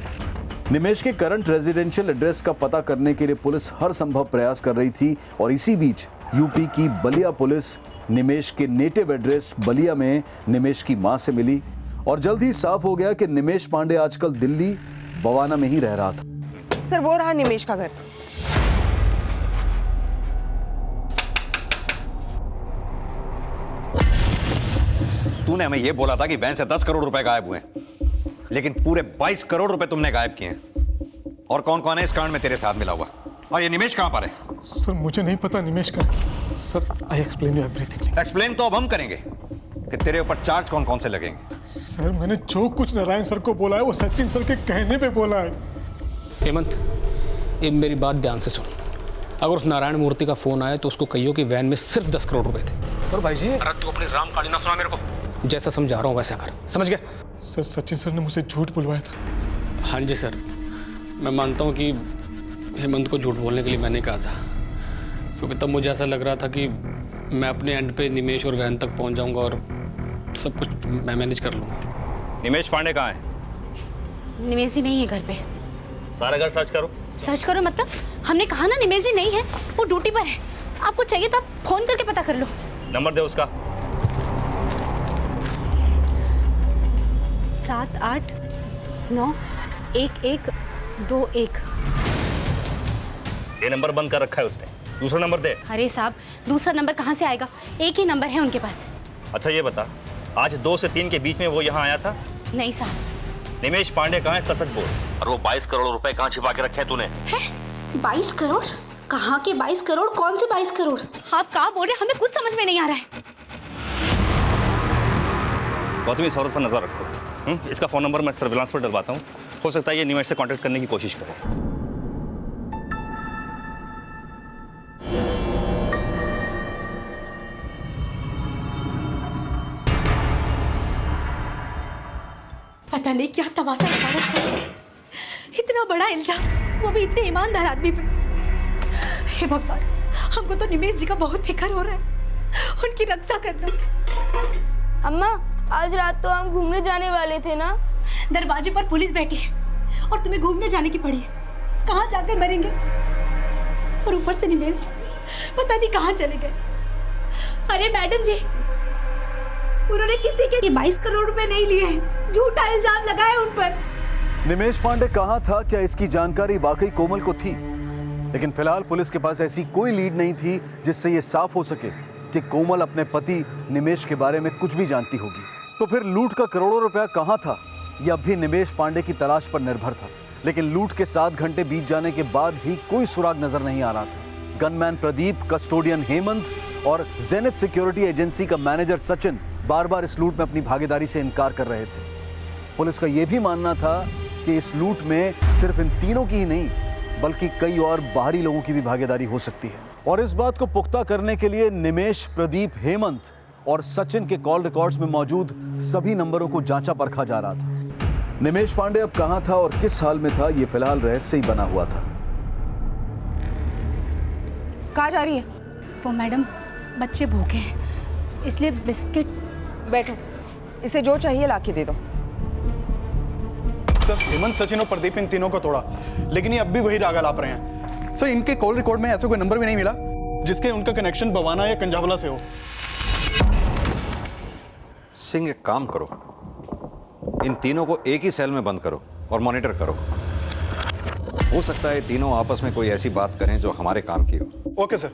Speaker 1: निमेश के करंट रेजिडेंशियल एड्रेस का पता करने के लिए पुलिस हर संभव प्रयास कर रही थी और इसी बीच यूपी की बलिया पुलिस निमेश के नेटिव एड्रेस बलिया में निमेश की मां से मिली और जल्द ही साफ हो गया कि निमेश पांडे आजकल दिल्ली बवाना में ही रह रहा था।
Speaker 14: सर वो रहा निमेश का घर।
Speaker 13: तूने हमें यह बोला था कि वैन से 10 करोड़ रुपए गायब हुए, लेकिन पूरे 22 करोड़ रुपए तुमने गायब किए हैं। और कौन कौन है इस कांड में तेरे साथ मिला हुआ? और ये निमेश कहां पर है?
Speaker 8: सर मुझे नहीं पता निमेश का। Sir I explain you everything.
Speaker 13: Explain तो अब हम करेंगे कि तेरे ऊपर चार्ज कौन कौन से लगेंगे।
Speaker 8: सर मैंने जो कुछ नारायण सर को बोला है वो सचिन सर के कहने पे बोला है।
Speaker 9: हेमंत, ये मेरी बात ध्यान से सुन। अगर उस नारायण मूर्ति का फोन आया तो उसको कहियो कि वैन में सिर्फ 10 करोड़ रुपए थे। और भाई जी, अरे तू अपनी राम काली ना सुना मेरे को, जैसा समझा रहा हूँ वैसा कर, समझ गया?
Speaker 8: सर सचिन सर ने मुझसे झूठ बुलवाया था।
Speaker 9: हाँ जी सर, मैं मानता हूँ कि हेमंत को झूठ बोलने के लिए मैंने कहा था, क्योंकि तब मुझे ऐसा लग रहा था कि मैं अपने एंड पे निमेश और वैन तक पहुँच जाऊँगा और सब कुछ मैं मैनेज कर लूँगा।
Speaker 11: निमेश पांडे कहाँ है?
Speaker 4: निमेश जी नहीं है घर पे।
Speaker 11: सारा घर सर्च करो।
Speaker 4: सर्च करो मतलब? हमने कहा ना निमेश जी नहीं है, वो ड्यूटी पर है। आपको चाहिए तो आप फोन करके पता कर लो।
Speaker 11: नंबर दे उसका।
Speaker 4: 789121
Speaker 11: ये नंबर बंद कर रखा है उसने। दूसरा नंबर दे।
Speaker 4: अरे साहब, दूसरा नंबर कहाँ से आएगा? एक ही नंबर है उनके पास।
Speaker 11: अच्छा ये बता, आज 2 से 3 के बीच में वो यहाँ आया था?
Speaker 4: नहीं साहब।
Speaker 11: निमेश पांडे कहाँ है, सच बोल। और वो 22 करोड़ रुपए कहाँ छिपा के रखे हैं तूने?
Speaker 4: 22 करोड़? कहाँ के 22 करोड़? कौन से 22 करोड़? आप कहाँ बोल रहे हैं? हमें कुछ समझ में नहीं आ रहा है।
Speaker 11: गौतमी, इस औरत पर नजर रखो। इसका फोन नंबर मैं सर्विलांस पर डलवाता हूँ, हो सकता है ये निमेश से कांटेक्ट करने की कोशिश करे।
Speaker 4: पता नहीं क्या तमाशा लगा रखा है। इतना बड़ा इल्जाम, वो भी इतने ईमानदार आदमी पे। हे भगवान, हमको तो निमेश जी का बहुत फिक्र हो रहा है। उनकी रक्षा करना।
Speaker 5: अम्मा, आज रात तो हम घूमने जाने वाले थे ना?
Speaker 4: दरवाजे पर पुलिस बैठी है और तुम्हें घूमने जाने की पड़ी है। कहाँ जाकर मरेंगे? और ऊपर से निमेश जी, पता नहीं कहाँ चले गए। अरे मैडम जी, उन्होंने किसी के 22 करोड़ रुपए नहीं लिए हैं, झूठा इल्जाम लगाया उन पर।
Speaker 1: निमेश पांडे कहाँ था, क्या इसकी जानकारी वाकई कोमल को थी? लेकिन फिलहाल पुलिस के पास ऐसी कोई लीड नहीं थी जिससे ये साफ हो सके कि कोमल अपने पति निमेश के बारे में कुछ भी जानती होगी। तो फिर लूट का करोड़ों रुपया कहाँ था, यह अब भी निमेश पांडे की तलाश पर निर्भर था। लेकिन लूट के 7 घंटे बीत जाने के बाद भी कोई सुराग नजर नहीं आ रहा था। गनमैन प्रदीप, कस्टोडियन हेमंत और जेनिथ सिक्योरिटी एजेंसी का मैनेजर सचिन बार बार इस लूट में अपनी भागीदारी से इनकार कर रहे थे। पुलिस का यह भी मानना था कि इस लूट में सिर्फ इन तीनों की ही नहीं बल्कि कई और बाहरी लोगों की भी भागीदारी हो सकती है। और इस बात को पुख्ता करने के लिए निमेश, प्रदीप, हेमंत और सचिन के कॉल रिकॉर्ड्स में मौजूद सभी नंबरों को जांचा परखा जा रहा था। निमेश पांडे अब कहां था और किस हाल में था, यह फिलहाल रहस्य ही बना हुआ था।
Speaker 14: कहाँ जा रही है?
Speaker 4: वो मैडम, बच्चे भूखे हैं इसलिए बिस्किट।
Speaker 14: बैठो, इसे जो चाहिए लाके दे दो।
Speaker 15: सर, हेमंत, सचिन और प्रदीप इन तीनों को तोड़ा, लेकिन ये अब भी वही राग अलाप रहे हैं। सर, इनके कॉल रिकॉर्ड में ऐसा कोई नंबर भी नहीं मिला जिसके उनका कनेक्शन बवाना या कंजावला से हो।
Speaker 13: सिंह, एक काम करो, इन तीनों को एक ही सेल में बंद करो और मॉनिटर करो। हो सकता है तीनों आपस में कोई ऐसी बात करें जो हमारे काम की हो।
Speaker 15: Okay sir.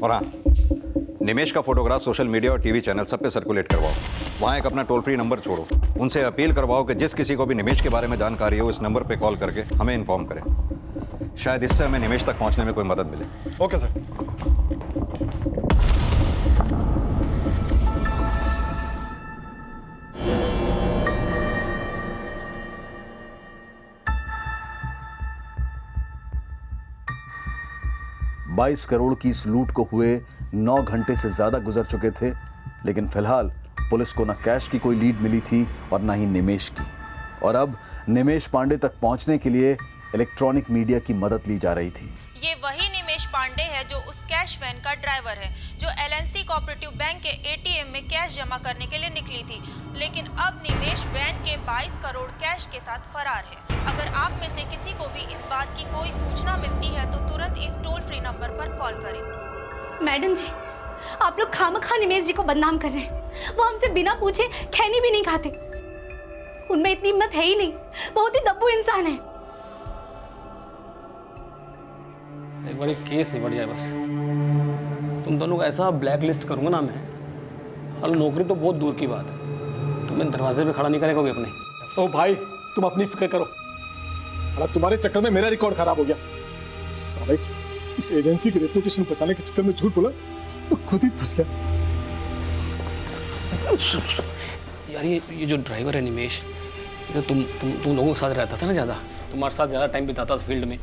Speaker 13: और हाँ, निमेश का फोटोग्राफ सोशल मीडिया और टीवी चैनल सब पे सर्कुलेट करवाओ। वहाँ एक अपना टोल फ्री नंबर छोड़ो, उनसे अपील करवाओ कि जिस किसी को भी निमेश के बारे में जानकारी हो इस नंबर पे कॉल करके हमें इन्फॉर्म करें। शायद इससे हमें निमेश तक पहुँचने में कोई मदद मिले।
Speaker 15: Okay sir.
Speaker 1: बाईस करोड़ की इस लूट को हुए 9 घंटे से ज्यादा गुजर चुके थे, लेकिन फिलहाल पुलिस को न कैश की कोई लीड मिली थी और न ही निमेश की। और अब निमेश पांडे तक पहुंचने के लिए इलेक्ट्रॉनिक मीडिया की मदद ली जा रही थी।
Speaker 16: ये वही निमेश पांडे है जो उस कैश वैन का ड्राइवर है जो एलएनसी कोऑपरेटिव बैंक के एटीएम में कैश जमा करने के लिए निकली थी। लेकिन अब निमेश वैन के 22 करोड़ कैश के साथ फरार है। अगर आप में से किसी को भी इस बात की कोई सूचना मिलती है तो तुरंत इस टोल फ्री नंबर पर कॉल करें।
Speaker 4: मैडम जी, आप लोग खामखा निमेश जी को बदनाम कर रहे हैं। वो हमसे बिना पूछे खैनी भी नहीं खाते। उनमें इतनी हिम्मत है ही नहीं, बहुत ही दब्बू इंसान है।
Speaker 9: एक बार केस निपट जाए बस। तुम दोनों का ऐसा ब्लैक लिस्ट करूंगा ना मैं, साल नौकरी तो बहुत दूर की बात है, तुम्हें दरवाजे पे खड़ा नहीं करेगा कोई अपने।
Speaker 15: ओ भाई, तुम अपनी फिक्र करो, तुम्हारे चक्कर में मेरा रिकॉर्ड खराब हो गया। साला इस एजेंसी की रेपुटेशन बचाने के चक्कर में झूठ बोला तो खुद ही फंस गया।
Speaker 9: यार ये जो ड्राइवर है निमेश, इसे तुम लोगों के साथ रहता था ना ज़्यादा, तुम्हारे साथ ज़्यादा टाइम बिताता था फील्ड में।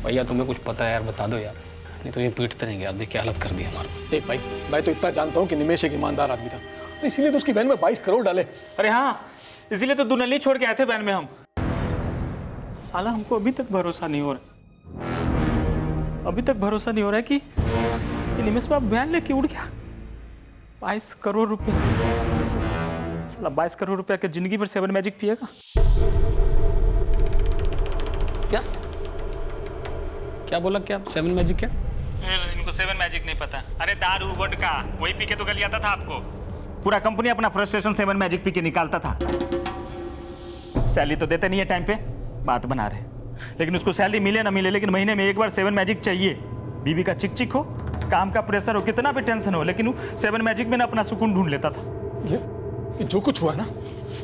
Speaker 9: भैया तुम्हें कुछ पता है यार, बता दो यार, नहीं तो ये पीटते रहेंगे। यार देख क्या हालत कर दी हमारी।
Speaker 15: देख भाई, मैं तो इतना जानता हूँ कि निमेश एक ईमानदार आदमी था, इसीलिए तो उसकी वैन में 22 करोड़ डाले।
Speaker 12: अरे हाँ, इसीलिए तो दुनली छोड़ के आए थे वैन में हम। साला हमको अभी तक भरोसा नहीं हो रहा, अभी तक भरोसा नहीं हो रहा है कि निमेश बाबू वैन लेके उड़ गया। 22 करोड़ रुपए, साला 22 करोड़ रुपया के जिंदगी भर 7 मैजिक पिएगा
Speaker 9: क्या? क्या बोला? क्या 7 मैजिक? क्या
Speaker 12: इनको 7 मैजिक नहीं पता? अरे दारू वोडका वही पी के तो गल आता था आपको। पूरा कंपनी अपना फ्रस्ट्रेशन 7 मैजिक पी के निकालता था। सैलरी तो देते नहीं है टाइम पे, बात बना रहे, लेकिन उसको सैलरी मिले ना मिले लेकिन महीने में एक बार 7 मैजिक चाहिए। बीबी का चिक चिक हो, काम का प्रेशर हो, कितना भी टेंशन हो, लेकिन वो 7 मैजिक में ना अपना सुकून ढूंढ लेता था।
Speaker 8: ये जो कुछ हुआ है ना,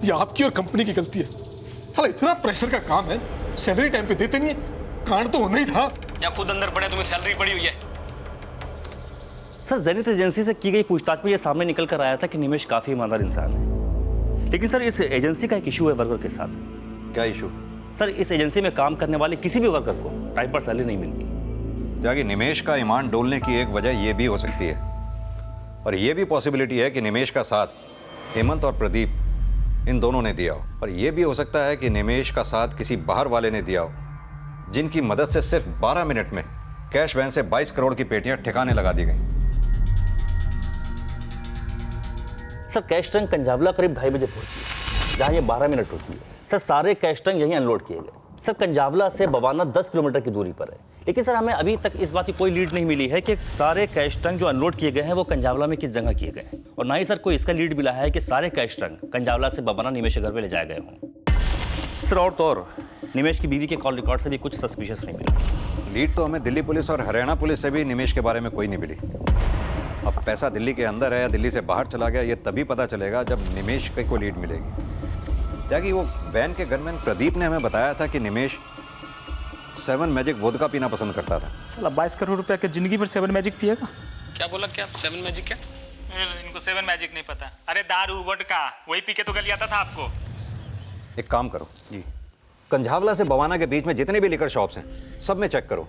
Speaker 8: ये आपकी और कंपनी की गलती है। साला इतना प्रेशर का काम है, सैलरी टाइम पे देते नहीं है, कांड तो होना ही था।
Speaker 9: या खुद अंदर पड़े, तुम्हें सैलरी पड़ी हुई है।
Speaker 11: सर, जेनिथ एजेंसी से की गई पूछताछ में यह सामने निकल कर आया था कि निमेश काफी ईमानदार इंसान है। लेकिन सर, इस एजेंसी का एक इशू है वर्कर के साथ।
Speaker 13: क्या इशू?
Speaker 11: सर, इस एजेंसी में काम करने वाले किसी भी वर्कर को टाइम पर सैलरी नहीं मिलती।
Speaker 13: जाके निमेश का ईमान डोलने की एक वजह यह भी हो सकती है, और यह भी पॉसिबिलिटी है कि निमेश का साथ हेमंत और प्रदीप इन दोनों ने दिया हो, और यह भी हो सकता है कि निमेश का साथ किसी बाहर वाले ने दिया हो, जिनकी मदद से सिर्फ 12 मिनट में कैश वैन से 22 करोड़ की पेटियां ठिकाने लगा दी गई।
Speaker 11: सर, कैश टैंक कंजावला करीब 2:30 बजे पहुंची, जहां ये 12 मिनट रुकी है। सर, सारे कैश टैंक यहीं अनलोड किए गए। सर, कंजावला से बवाना 10 किलोमीटर की दूरी पर है, लेकिन सर हमें अभी तक इस बात की कोई लीड नहीं मिली है कि सारे कैश ट्रंक जो अनलोड किए गए हैं वो कंजावला में किस जगह किए गए हैं, और ना ही सर कोई इसका लीड मिला है कि सारे कैश ट्रंक कंजावला से बवाना निमेश के घर पे ले जाए गए हों। सर और तो और निमेश की बीवी के कॉल रिकॉर्ड से भी कुछ सस्पिशियस नहीं मिला।
Speaker 13: लीड तो हमें दिल्ली पुलिस और हरियाणा पुलिस से भी निमेश के बारे में कोई नहीं मिली। अब पैसा दिल्ली के अंदर है या दिल्ली से बाहर चला गया, ये तभी पता चलेगा जब निमेश को लीड मिलेगी। ताकि वो वैन के गनमैन प्रदीप ने हमें बताया था कि निमेश 7 मैजिक वोदका पीना पसंद करता था।
Speaker 12: साला 22 करोड़ रुपया के जिंदगी भर 7 मैजिक पिएगा?
Speaker 9: क्या बोला? क्या 7 मैजिक? क्या
Speaker 12: इनको 7 मैजिक नहीं पता। अरे दारू वोडका वही पी के तो गल आता था आपको।
Speaker 13: एक काम करो जी, कंझावला से बवाना के बीच में जितने भी लिकर शॉप्स हैं सब में चेक करो।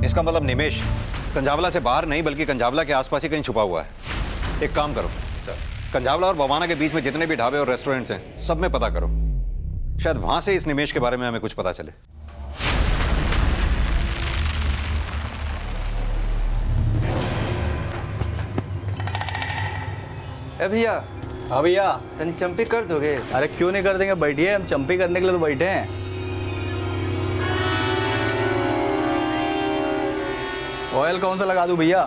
Speaker 13: इसका मतलब निमेश कंझावला से बाहर नहीं बल्कि कंझावला के आसपास ही कहीं छुपा हुआ है। एक काम करो सर, कंझावला और बवाना के बीच में जितने भी ढाबे और रेस्टोरेंट्स हैं सब में पता करो, शायद वहां से इस निमेश के बारे में हमें कुछ पता चले।
Speaker 3: ए भैया।
Speaker 17: हाँ भैया।
Speaker 3: तनी चंपी कर दोगे?
Speaker 17: अरे क्यों नहीं कर देंगे, बैठिए, हम चंपी करने के लिए तो बैठे हैं। ऑयल कौन सा लगा दूं भैया?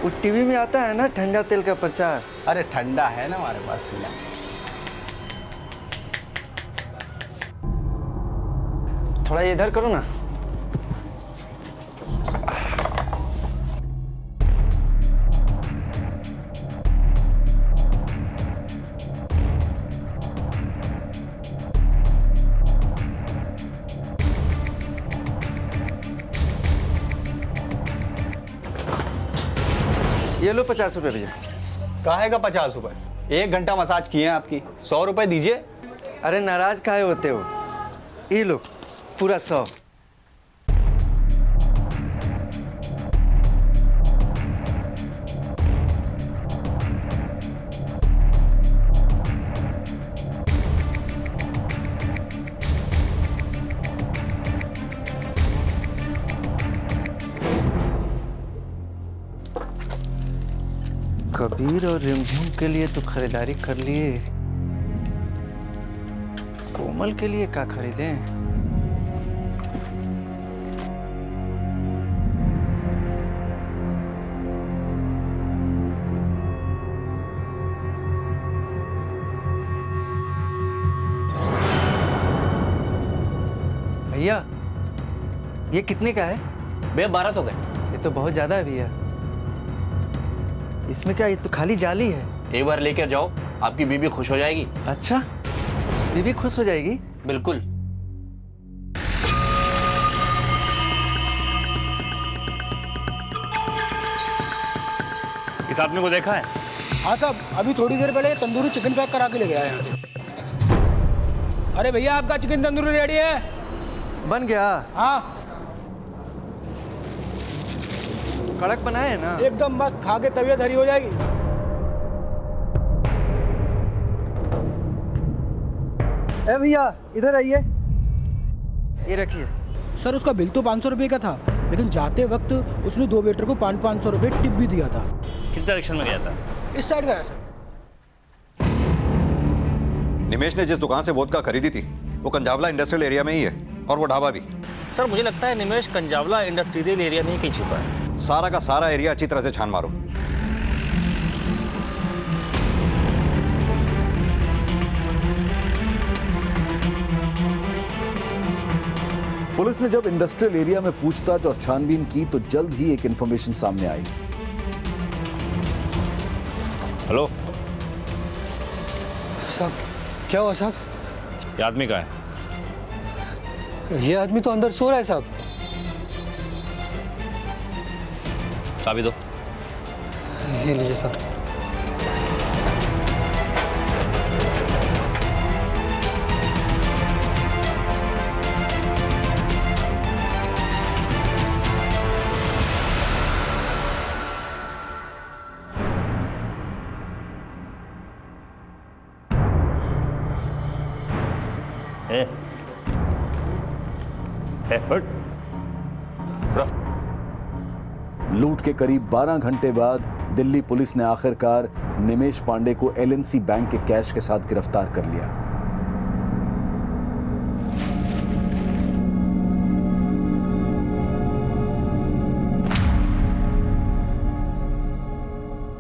Speaker 3: वो टीवी में आता है ना ठंडा तेल का प्रचार।
Speaker 17: अरे ठंडा है ना हमारे पास, ठंडा।
Speaker 3: थोड़ा इधर करो ना। ये लो 50 रुपये भैया।
Speaker 17: काहे का 50 रुपये? 1 घंटा मसाज किए हैं आपकी, 100 रुपये दीजिए।
Speaker 3: अरे नाराज काहे होते हो? ये लो पूरा 100। कबीर और रिमझिम के लिए तो खरीदारी कर लिए, कोमल के लिए क्या खरीदें? भैया ये कितने का है?
Speaker 17: भैया 1200 का।
Speaker 3: ये तो बहुत ज्यादा है भैया। इसमें क्या, ये तो खाली जाली है।
Speaker 17: एक बार लेकर जाओ, आपकी बीबी खुश हो जाएगी।
Speaker 3: अच्छा, बीबी खुश हो जाएगी?
Speaker 17: बिल्कुल।
Speaker 11: इस आदमी को देखा है?
Speaker 7: हाँ साहब, अभी थोड़ी देर पहले तंदूरी चिकन पैक करा के ले गया यहाँ से। अरे भैया आपका चिकन तंदूरी रेडी है?
Speaker 3: बन गया?
Speaker 7: हाँ
Speaker 3: कड़क बनाए है ना?
Speaker 7: एकदम मस्त, खा के तबीयत हरी हो जाएगी।
Speaker 3: ए भैया इधर आइए, ये रखिए।
Speaker 7: सर उसका बिल तो 500 रुपये का था, लेकिन जाते वक्त उसने 2 वेटर को 500 रुपये टिप भी दिया था।
Speaker 11: किस डायरेक्शन में गया था?
Speaker 7: इस साइड गया था।
Speaker 13: निमेश ने जिस दुकान से वोदका खरीदी थी वो कंझावला इंडस्ट्रियल एरिया में ही है, और वो ढाबा भी।
Speaker 11: सर मुझे लगता है निमेश कंजावला इंडस्ट्रियल एरिया में ही कहीं छिपा है।
Speaker 13: सारा का सारा एरिया अच्छी तरह से छान मारो।
Speaker 1: पुलिस ने जब इंडस्ट्रियल एरिया में पूछताछ और छानबीन की तो जल्द ही एक इंफॉर्मेशन सामने आई।
Speaker 11: हेलो
Speaker 18: साहब, क्या हुआ साहब?
Speaker 11: ये आदमी कहाँ है?
Speaker 18: ये आदमी तो अंदर सो रहा है साहब।
Speaker 11: चाबी दो।
Speaker 18: ये लीजिए साहब।
Speaker 1: लूट के करीब 12 घंटे बाद दिल्ली पुलिस ने आखिरकार निमेश पांडे को एलएनसी बैंक के कैश के साथ गिरफ्तार कर लिया।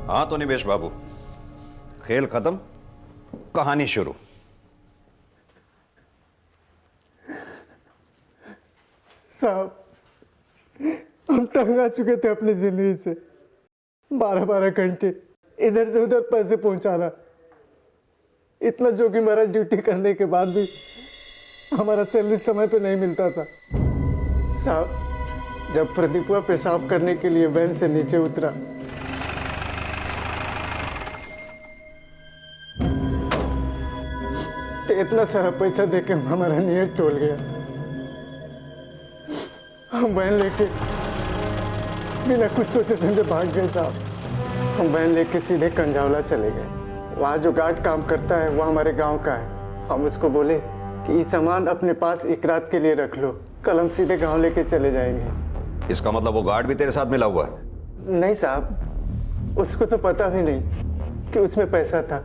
Speaker 13: हाँ तो निमेश बाबू, खेल खत्म, कहानी शुरू।
Speaker 18: साहब, हम तंग आ चुके थे अपनी जिंदगी से। 12-12 घंटे इधर से उधर पैसे पहुंचाना, इतना जोखिम भरा ड्यूटी करने के बाद भी हमारा सैलरी समय पे नहीं मिलता था। साहब, जब प्रदीपवा पेशाब करने के लिए वैन से नीचे उतरा तो इतना सारा पैसा देके हमारा नीयत टूट गया। हम वैन लेके बिना कुछ सोचे समझे भाग गए साहब। हम वैन लेके सीधे कंजावला चले गए। वहाँ जो गार्ड काम करता है वो हमारे गांव का है। हम उसको बोले कि ये सामान अपने पास एक रात के लिए रख लो, कल हम सीधे गांव लेके चले जाएंगे।
Speaker 13: इसका मतलब वो गार्ड भी तेरे साथ मिला हुआ है?
Speaker 18: नहीं साहब, उसको तो पता भी नहीं कि उसमें पैसा था।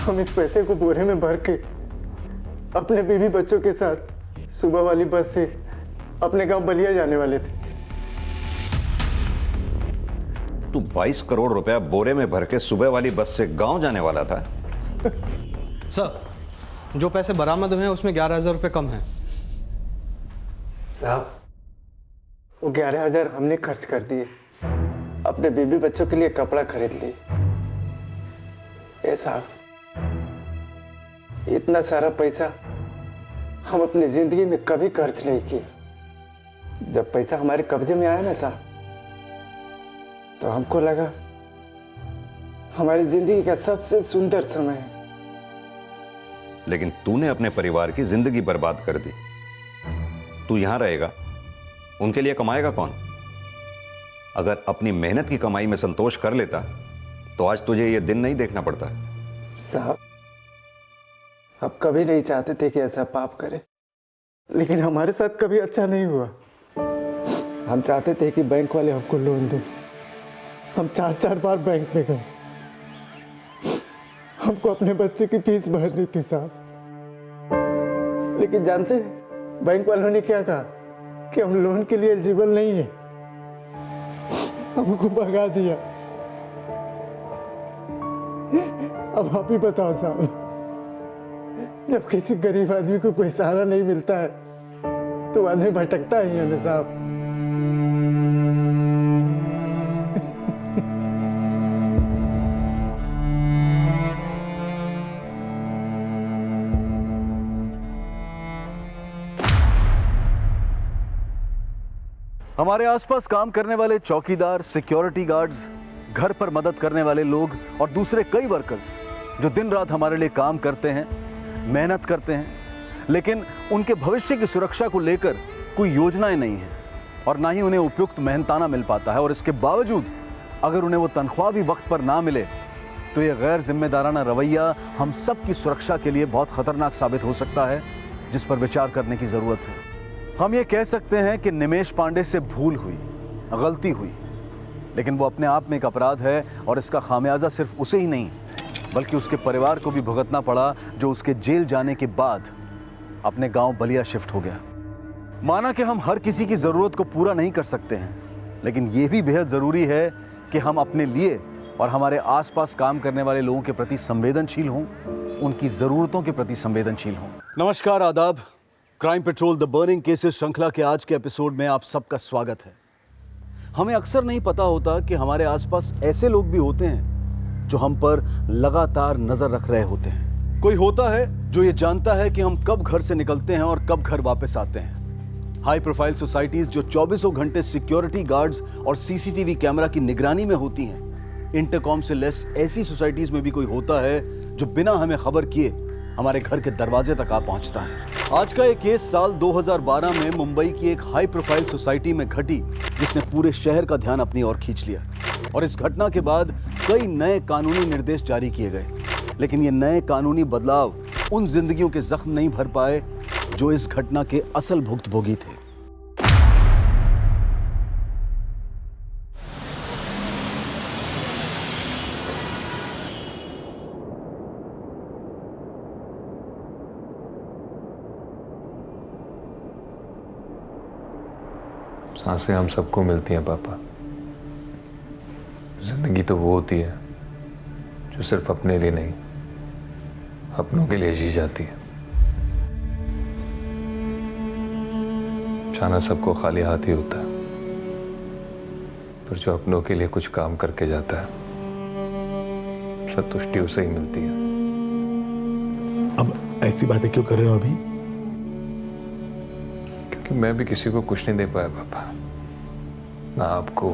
Speaker 18: हम इस पैसे को बोरे में भर के अपने बीवी बच्चों के साथ सुबह वाली बस से अपने गांव बलिया जाने वाले थे।
Speaker 13: तू 22 करोड़ रुपया बोरे में भर के सुबह वाली बस से गांव जाने वाला था?
Speaker 18: सर, जो पैसे बरामद हुए हैं उसमें 11,000 रुपये कम है। साहब, वो 11,000 हमने खर्च कर दिए, अपने बीबी बच्चों के लिए कपड़ा खरीद लिए। साहब, इतना सारा पैसा हम अपनी जिंदगी में कभी खर्च नहीं किए। जब पैसा हमारे कब्जे में आया ना साहब, तो हमको लगा हमारी जिंदगी का सबसे सुंदर समय है।
Speaker 13: लेकिन तूने अपने परिवार की जिंदगी बर्बाद कर दी। तू यहां रहेगा, उनके लिए कमाएगा कौन? अगर अपनी मेहनत की कमाई में संतोष कर लेता तो आज तुझे ये दिन नहीं देखना पड़ता।
Speaker 18: साहब, आप कभी नहीं चाहते थे कि ऐसा पाप करे, लेकिन हमारे साथ कभी अच्छा नहीं हुआ। हम चाहते थे कि बैंक वाले हमको लोन दें। हम 4-4 बार बैंक में गए। हमको अपने बच्चे की फीस भरनी थी साहब, लेकिन जानते हैं बैंक वालों ने क्या कहा? कि हम लोन के लिए एलिजिबल नहीं है। हमको भगा दिया। अब आप ही बताओ साहब, जब किसी गरीब आदमी को कोई सहारा नहीं मिलता है तो आदमी भटकता ही है ना साहब।
Speaker 1: हमारे आसपास काम करने वाले चौकीदार, सिक्योरिटी गार्ड्स, घर पर मदद करने वाले लोग और दूसरे कई वर्कर्स जो दिन रात हमारे लिए काम करते हैं, मेहनत करते हैं, लेकिन उनके भविष्य की सुरक्षा को लेकर कोई योजनाएं नहीं हैं और ना ही उन्हें उपयुक्त मेहनताना मिल पाता है। और इसके बावजूद अगर उन्हें वो तनख्वाह भी वक्त पर ना मिले तो ये गैर जिम्मेदाराना रवैया हम सब की सुरक्षा के लिए बहुत खतरनाक साबित हो सकता है, जिस पर विचार करने की जरूरत है। हम ये कह सकते हैं कि निमेश पांडे से भूल हुई, गलती हुई, लेकिन वो अपने आप में एक अपराध है और इसका खामियाजा सिर्फ उसे ही नहीं बल्कि उसके परिवार को भी भुगतना पड़ा, जो उसके जेल जाने के बाद अपने गांव बलिया शिफ्ट हो गया। माना कि हम हर किसी की जरूरत को पूरा नहीं कर सकते हैं, लेकिन ये भी बेहद जरूरी है कि हम अपने लिए और हमारे आसपास काम करने वाले लोगों के प्रति संवेदनशील हों, उनकी जरूरतों के प्रति संवेदनशील हों। नमस्कार, आदाब। Crime petrol the burning cases श्रृंखला के आज के एपिसोड में आप सबका स्वागत है। हमें अक्सर नहीं पता होता कि हमारे आसपास ऐसे लोग भी होते हैं जो हम पर लगातार नजर रख रहे होते हैं। कोई होता है जो ये जानता है कि हम कब घर से निकलते हैं और कब घर वापस आते हैं। हाई प्रोफाइल सोसाइटीज जो 24 घंटे सिक्योरिटी गार्ड्स और सीसीटीवी कैमरा की निगरानी में होती हैं। इंटरकॉम से लेस ऐसी सोसाइटीज में भी कोई होता है जो बिना हमें खबर किए हमारे घर के दरवाजे तक आ पहुंचता है। आज का एक केस साल 2012 में मुंबई की एक हाई प्रोफाइल सोसाइटी में घटी, जिसने पूरे शहर का ध्यान अपनी ओर खींच लिया। और इस घटना के बाद कई नए कानूनी निर्देश जारी किए गए, लेकिन ये नए कानूनी बदलाव उन जिंदगियों के जख्म नहीं भर पाए जो इस घटना के असल भुक्तभोगी थे।
Speaker 19: सांसें हम सबको मिलती हैं पापा। जिंदगी तो वो होती है जो सिर्फ अपने लिए नहीं, अपनों के लिए जी जाती है। जाना सबको खाली हाथ ही होता है, पर जो अपनों के लिए कुछ काम करके जाता है संतुष्टि उसे ही मिलती है।
Speaker 15: अब ऐसी बातें क्यों कर रहे हो अभी?
Speaker 19: क्योंकि मैं भी किसी को कुछ नहीं दे पाया पापा, ना आपको,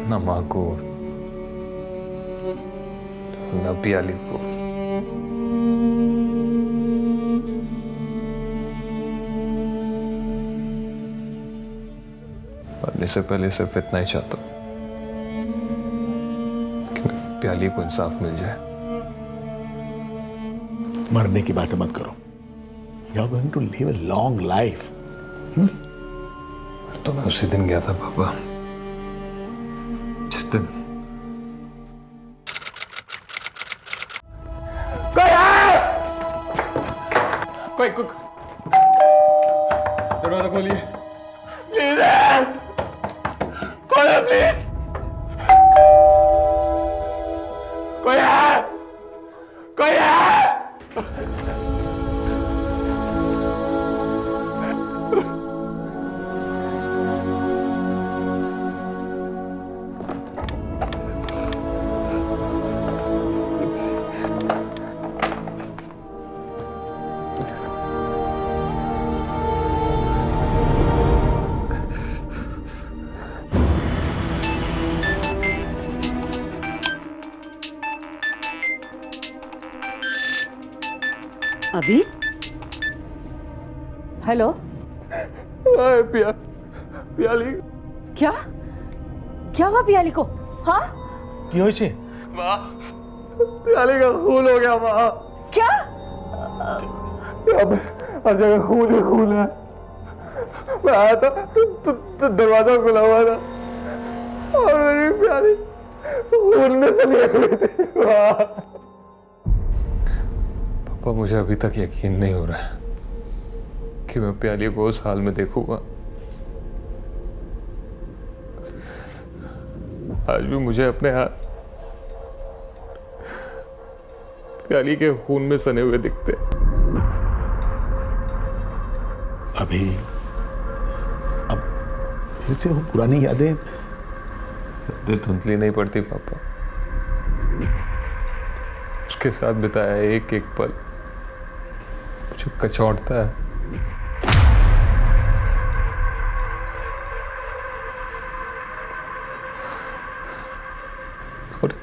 Speaker 19: ना माँ को, ना पियाली को। मरने से पहले सिर्फ इतना ही चाहता हूँ कि प्याली को इंसाफ मिल जाए।
Speaker 15: मरने की बातें मत करो। You are going to live a long life.
Speaker 19: तो मैं उसी दिन गया था पापा, जिस दिन
Speaker 15: कोई दरवाजा खोलिए प्लीज। खोलो प्लीज। कोई है? कोई है?
Speaker 20: अभी? हेलो?
Speaker 15: पियाली।
Speaker 20: क्या? क्या हुआ पियाली को? हाँ?
Speaker 15: কি হয়েছে? माँ, पियाली का खून हो गया माँ।
Speaker 20: क्या?
Speaker 15: हर जगह खून ही खून है। मैं आया था तो दरवाजा खुला हुआ था और मेरी प्याली खून में समेट हुई थी।
Speaker 19: पापा मुझे अभी तक यकीन नहीं हो रहा है कि मैं प्याली को उस हाल में देखूंगा। आज भी मुझे अपने हाथ प्याली के खून में सने हुए दिखते।
Speaker 15: अभी अब फिर से वो पुरानी यादें
Speaker 19: धुंधली नहीं पड़ती पापा। उसके साथ बिताया एक एक पल मुझे कचौड़ता है। और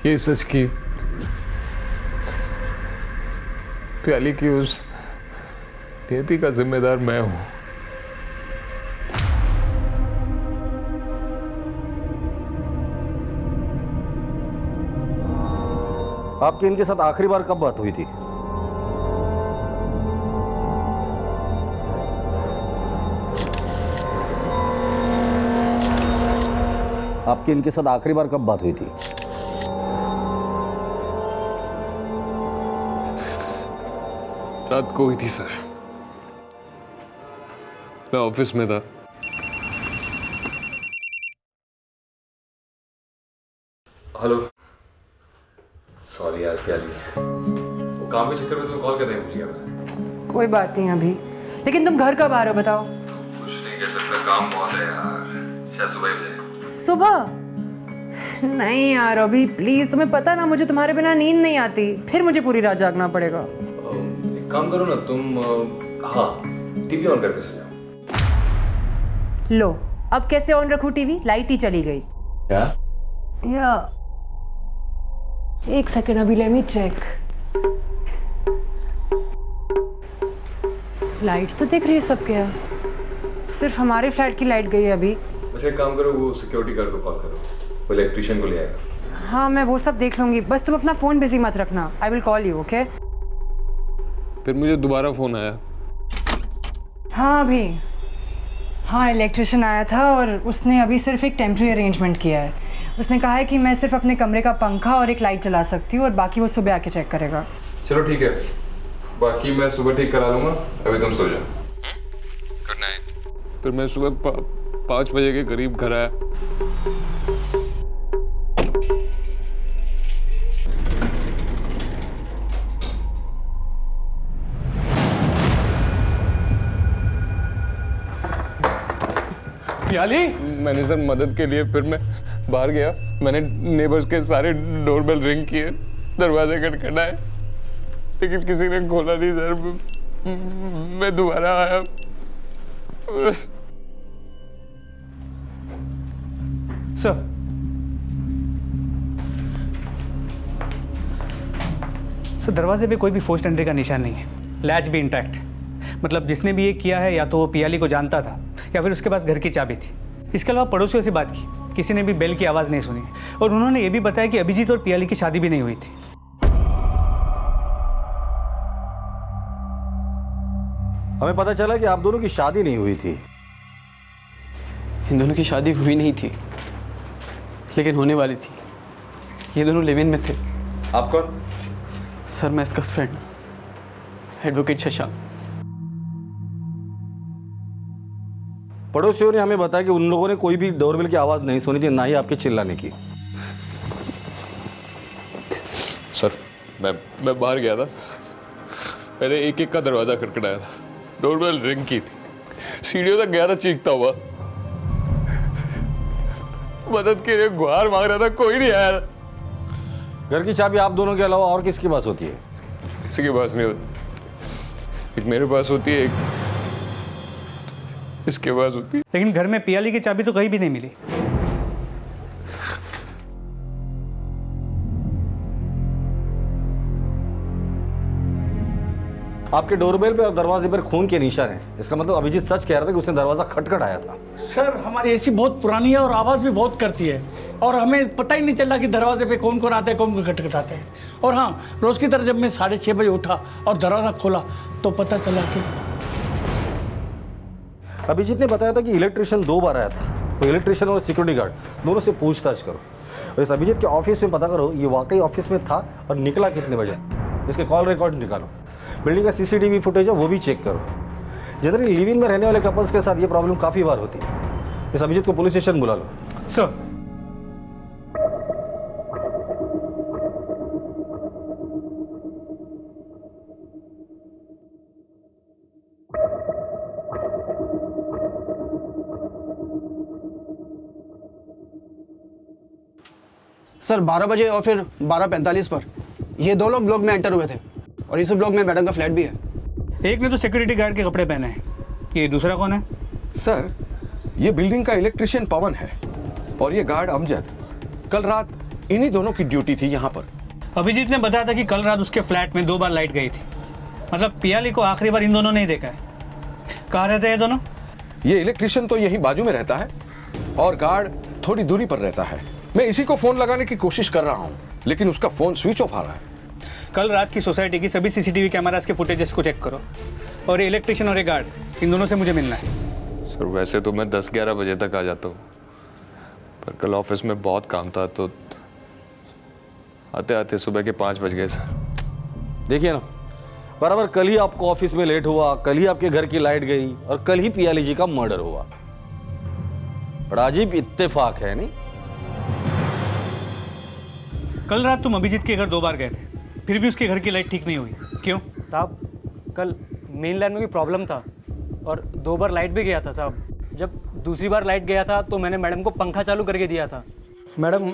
Speaker 19: ये सच की प्याली की उस नियति का जिम्मेदार मैं हूं।
Speaker 1: आपकी इनके साथ आखिरी बार कब बात हुई थी? आपकी इनके साथ आखिरी बार कब बात हुई थी?
Speaker 19: रात को हुई थी सर, मैं ऑफिस में था। हेलो, सॉरी यार प्याली, वो काम के चक्कर में तुम्हें कॉल करने भूल गया मैं।
Speaker 14: कोई बात नहीं अभी, लेकिन तुम घर कब आ रहे हो बताओ?
Speaker 19: कुछ नहीं कह सकता, काम बहुत है यार, शायद सुबह ही मिले।
Speaker 14: सुबह? नहीं यार अभी प्लीज, तुम्हें पता ना मुझे तुम्हारे बिना नींद नहीं आती, फिर मुझे पूरी रात जागना पड़ेगा।
Speaker 19: एक काम करो ना तुम, हाँ टीवी ऑन करके सो जाओ।
Speaker 14: लो अब कैसे ऑन रखूं टीवी? लाइट ही चली गई।
Speaker 19: क्या?
Speaker 14: या एक सेकेंड अभी, लेट मी चेक। लाइट तो दिख रही है सब, क्या सिर्फ हमारे फ्लैट की लाइट गई है अभी।
Speaker 19: अच्छा एक काम करो, वो सिक्योरिटी गार्ड को कॉल करो, वो इलेक्ट्रिशियन को ले आएगा।
Speaker 14: हाँ मैं वो सब देख लूंगी, बस तुम अपना फोन बिजी मत रखना। I will call you, okay?
Speaker 19: फिर मुझे दोबारा फ़ोन आया।
Speaker 21: हाँ अभी, हाँ इलेक्ट्रिशियन आया था और उसने अभी सिर्फ एक टेम्प्रेरी अरेंजमेंट किया है। उसने कहा है कि मैं सिर्फ अपने कमरे का पंखा और एक लाइट चला सकती हूँ और बाकी वो सुबह आके चेक करेगा।
Speaker 19: चलो ठीक है, बाकी मैं सुबह ठीक करा लूँगा, अभी तुम सो जाओ। Good night. फिर मैं सुबह 5 बजे के करीब घर आया।
Speaker 8: पियाली,
Speaker 19: मैंने सर मदद के लिए फिर मैं बाहर गया। मैंने नेबर्स के सारे डोरबेल रिंग किए, दरवाजे खटखटाए, लेकिन किसी ने खोला नहीं सर। मैं दोबारा आया।
Speaker 9: सर दरवाजे पे कोई भी फोर्स्ड एंट्री का निशान नहीं है, लैच भी इंटैक्ट। मतलब जिसने भी ये किया है या तो वो पियाली को जानता था या फिर उसके पास घर की चाबी थी। इसके अलावा पड़ोसियों से बात की, किसी ने भी बेल की आवाज़ नहीं सुनी और उन्होंने ये भी बताया कि अभिजीत और पियाली की शादी भी नहीं हुई थी।
Speaker 1: हमें पता चला कि आप दोनों की शादी नहीं हुई थी।
Speaker 3: इन दोनों की शादी हुई नहीं थी, लेकिन होने वाली थी। ये दोनों लिव इन में थे।
Speaker 1: आप कौन?
Speaker 3: सर मैं इसका फ्रेंड, एडवोकेट शशांक।
Speaker 1: पड़ोसियों ने हमें बताया कि उन लोगों ने कोई भी डोरबेल की आवाज़ नहीं सुनी थी, ना ही आपके चिल्लाने की।
Speaker 19: सर मैं बाहर गया था, मैंने एक एक का दरवाज़ा खटखटाया था, डोरबेल रिंग की थी, सीढ़ियों तक गया था चीखता हुआ, मदद के लिए गुहार मांग रहा था, कोई नहीं आया।
Speaker 1: घर की चाबी आप दोनों के अलावा और किसके पास होती है?
Speaker 19: किसी के पास नहीं होती। एक मेरे पास होती है, एक इसके पास होती है।
Speaker 9: लेकिन घर में पियाली की चाबी तो कहीं भी नहीं मिली।
Speaker 1: आपके डोरबेल पे और दरवाजे पर खून के निशान हैं। इसका मतलब अभिजीत सच कह रहा था कि उसने दरवाजा खटखटाया था।
Speaker 22: सर हमारी एसी बहुत पुरानी है और आवाज़ भी बहुत करती है और हमें पता ही नहीं चला कि दरवाजे पे कौन कौन आते हैं, कौन कौन खटखटाते हैं। और हाँ, रोज़ की तरह जब मैं 6:30 बजे उठा और दरवाज़ा खोला तो पता चला कि
Speaker 1: अभिजीत ने बताया था कि इलेक्ट्रिशियन 2 बार आया था। तो इलेक्ट्रिशियन और सिक्योरिटी गार्ड दोनों से पूछताछ करो और इस अभिजीत के ऑफिस में पता करो ये वाकई ऑफिस में था और निकला कितने बजे। इसके कॉल रिकॉर्ड निकालो, बिल्डिंग का सीसीटीवी फुटेज है वो भी चेक करो। जनरली लिव इन में रहने वाले कपल्स के साथ ये प्रॉब्लम काफ़ी बार होती है। इस अभिजीत को पुलिस स्टेशन बुला लो।
Speaker 9: सर
Speaker 23: सर 12 बजे और फिर 12:45 पर ये 2 लोग ब्लॉक में एंटर हुए थे और इस ब्लॉक में मैडम का फ्लैट भी है।
Speaker 9: एक ने तो सिक्योरिटी गार्ड के कपड़े पहने हैं, ये दूसरा कौन है?
Speaker 24: सर ये बिल्डिंग का इलेक्ट्रिशियन पवन है और ये गार्ड अमजद। कल रात इन्हीं दोनों की ड्यूटी थी यहाँ पर।
Speaker 9: अभिजीत ने बताया था कि कल रात उसके फ्लैट में 2 बार लाइट गई थी। मतलब पियाली को आखिरी बार इन दोनों ने ही देखा है। कहाँ रहते हैं ये दोनों?
Speaker 24: ये इलेक्ट्रिशियन तो यहीं बाजू में रहता है और गार्ड थोड़ी दूरी पर रहता है। मैं इसी को फोन लगाने की कोशिश कर रहा हूँ लेकिन उसका फोन स्विच ऑफ आ रहा है।
Speaker 9: कल रात की सोसाइटी की सभी सीसीटीवी कैमरास के फुटेजेस को चेक करो और इलेक्ट्रिशियन और ये गार्ड इन दोनों से मुझे मिलना है।
Speaker 19: सर वैसे तो मैं 10-11 बजे तक आ जाता हूँ, पर कल ऑफिस में बहुत काम था तो आते आते सुबह के 5 बज गए सर।
Speaker 1: देखिए ना, बराबर कल ही आपको ऑफिस में लेट हुआ, कल ही आपके घर की लाइट गई और कल ही पियाली जी का मर्डर हुआ। बड़ा अजीब इत्तेफाक है नहीं?
Speaker 9: कल रात तुम अभिजीत के घर 2 बार गए थे, फिर भी उसके घर की लाइट ठीक नहीं हुई, क्यों?
Speaker 25: साहब कल मेन लाइन में भी प्रॉब्लम था और 2 बार लाइट भी गया था साहब। जब दूसरी बार लाइट गया था तो मैंने मैडम को पंखा चालू करके दिया था। मैडम